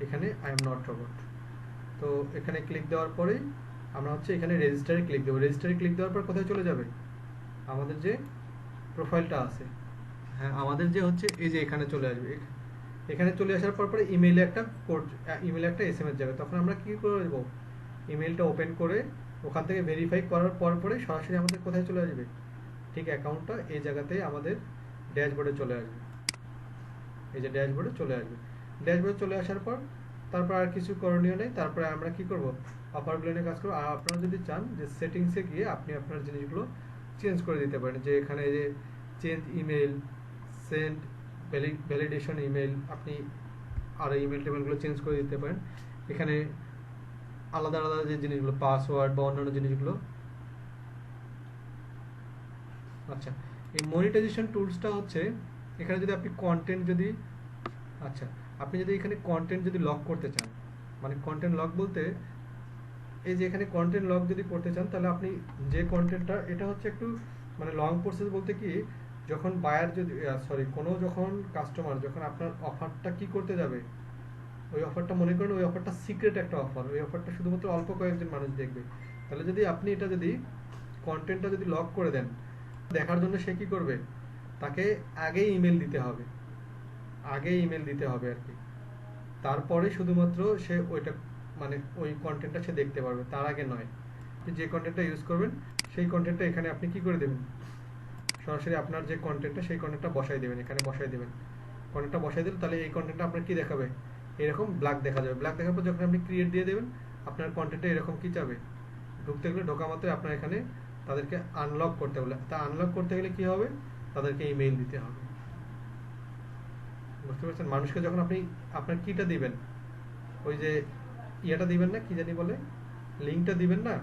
এখানে আই এম নট রোবট। তো এখানে ক্লিক দেওয়ার পরেই আমরা হচ্ছে এখানে রেজিস্টারে ক্লিক দেবো। রেজিস্টারে ক্লিক দেওয়ার পর কোথায় চলে যাবে, আমাদের যে প্রোফাইলটা আছে, হ্যাঁ আমাদের যে হচ্ছে এই যে এখানে চলে আসবে। এখানে চলে আসার পর পরে ইমেইলে একটা কোড, ইমেইলে একটা এসএমএস যাবে, তখন আমরা কি করে দেবো, ইমেলটা ওপেন করে ওখান থেকে ভেরিফাই করার পর পরে সরাসরি আমাদের কোথায় চলে আসবে, ঠিক অ্যাকাউন্টটা এই জায়গাতেই আমাদের ড্যাশবোর্ডে চলে আসবে, এই যে ড্যাশবোর্ডে চলে আসবে। ড্যাশবোর্ডে চলে আসার পর তারপর আর কিছু করণীয় নেই, তারপরে আমরা কি করব, অফারগুলো নিয়ে কাজ করবো। আর আপনারা যদি চান যে সেটিংসে গিয়ে আপনি আপনার জিনিসগুলো চেঞ্জ করে দিতে পারেন, যে এখানে যে change email, send validation email, আপনি আর ইমেল টেবিলগুলো চেঞ্জ করে দিতে পারেন। এখানে আলাদা আলাদা যে জিনিসগুলো, পাসওয়ার্ড বা অন্যান্য জিনিসগুলো। আচ্ছা, এই মনিটাইজেশন টুলসটা হচ্ছে এখানে যদি আপনি কন্টেন্ট যদি, আচ্ছা আপনি যদি এখানে কন্টেন্ট যদি লক করতে চান, মানে কন্টেন্ট লক বলতে এই যে এখানে কন্টেন্ট লগ যদি করতে চান তাহলে আপনি যে কন্টেন্টটা, এটা হচ্ছে একটু মানে লং প্রসেস বলতে কি, যখন বায়ার যদি কোনো যখন কাস্টমার যখন আপনার অফারটা কি করতে যাবে, ওই অফারটা মনে করেন ওই অফারটা সিক্রেট একটা অফার, ওই অফারটা শুধুমাত্র অল্প কয়েকজন মানুষ দেখবে, তাহলে যদি আপনি এটা যদি কন্টেন্টটা যদি লক করে দেন, দেখার জন্য সে কি করবে, তাকে আগেই ইমেল দিতে হবে, আগেই ইমেল দিতে হবে আর কি, তারপরে শুধুমাত্র সে ওইটা মানে ওই কন্টেন্টটা সে দেখতে পারবে, তার আগে নয়। যে কন্টেন্টটা ইউজ করবেন সেই কন্টেন্টটা এখানে আপনি কি করে দেবেন, সরাসরি আপনার যে কন্টেন্টটা সেই কন্টেন্টটা বসাই দেবেন, এখানে বসাই দেবেন। কন্টেন্টটা বসাই দিলে তাহলে এই কন্টেন্টটা আপনার কি দেখাবে, এরকম ব্ল্যাক দেখা যাবে। ব্ল্যাক দেখার পর যখন আপনি ক্রিয়েট দিয়ে দেবেন, আপনার কন্টেন্টটা এরকম কি যাবে, ঢুকতে গেলে ঢোকা মাত্র আপনার এখানে তাদেরকে আনলক করতে বলে, তা আনলক করতে গেলে কি হবে, তাদেরকে ইমেইল দিতে হবে। বুঝতে পারছেন? মানুষকে যখন আপনি আপনার কিটা দিবেন, ওই যে ইয়েটা দিবেন না, কি জানি বলে, লিঙ্কটা দিবেন না,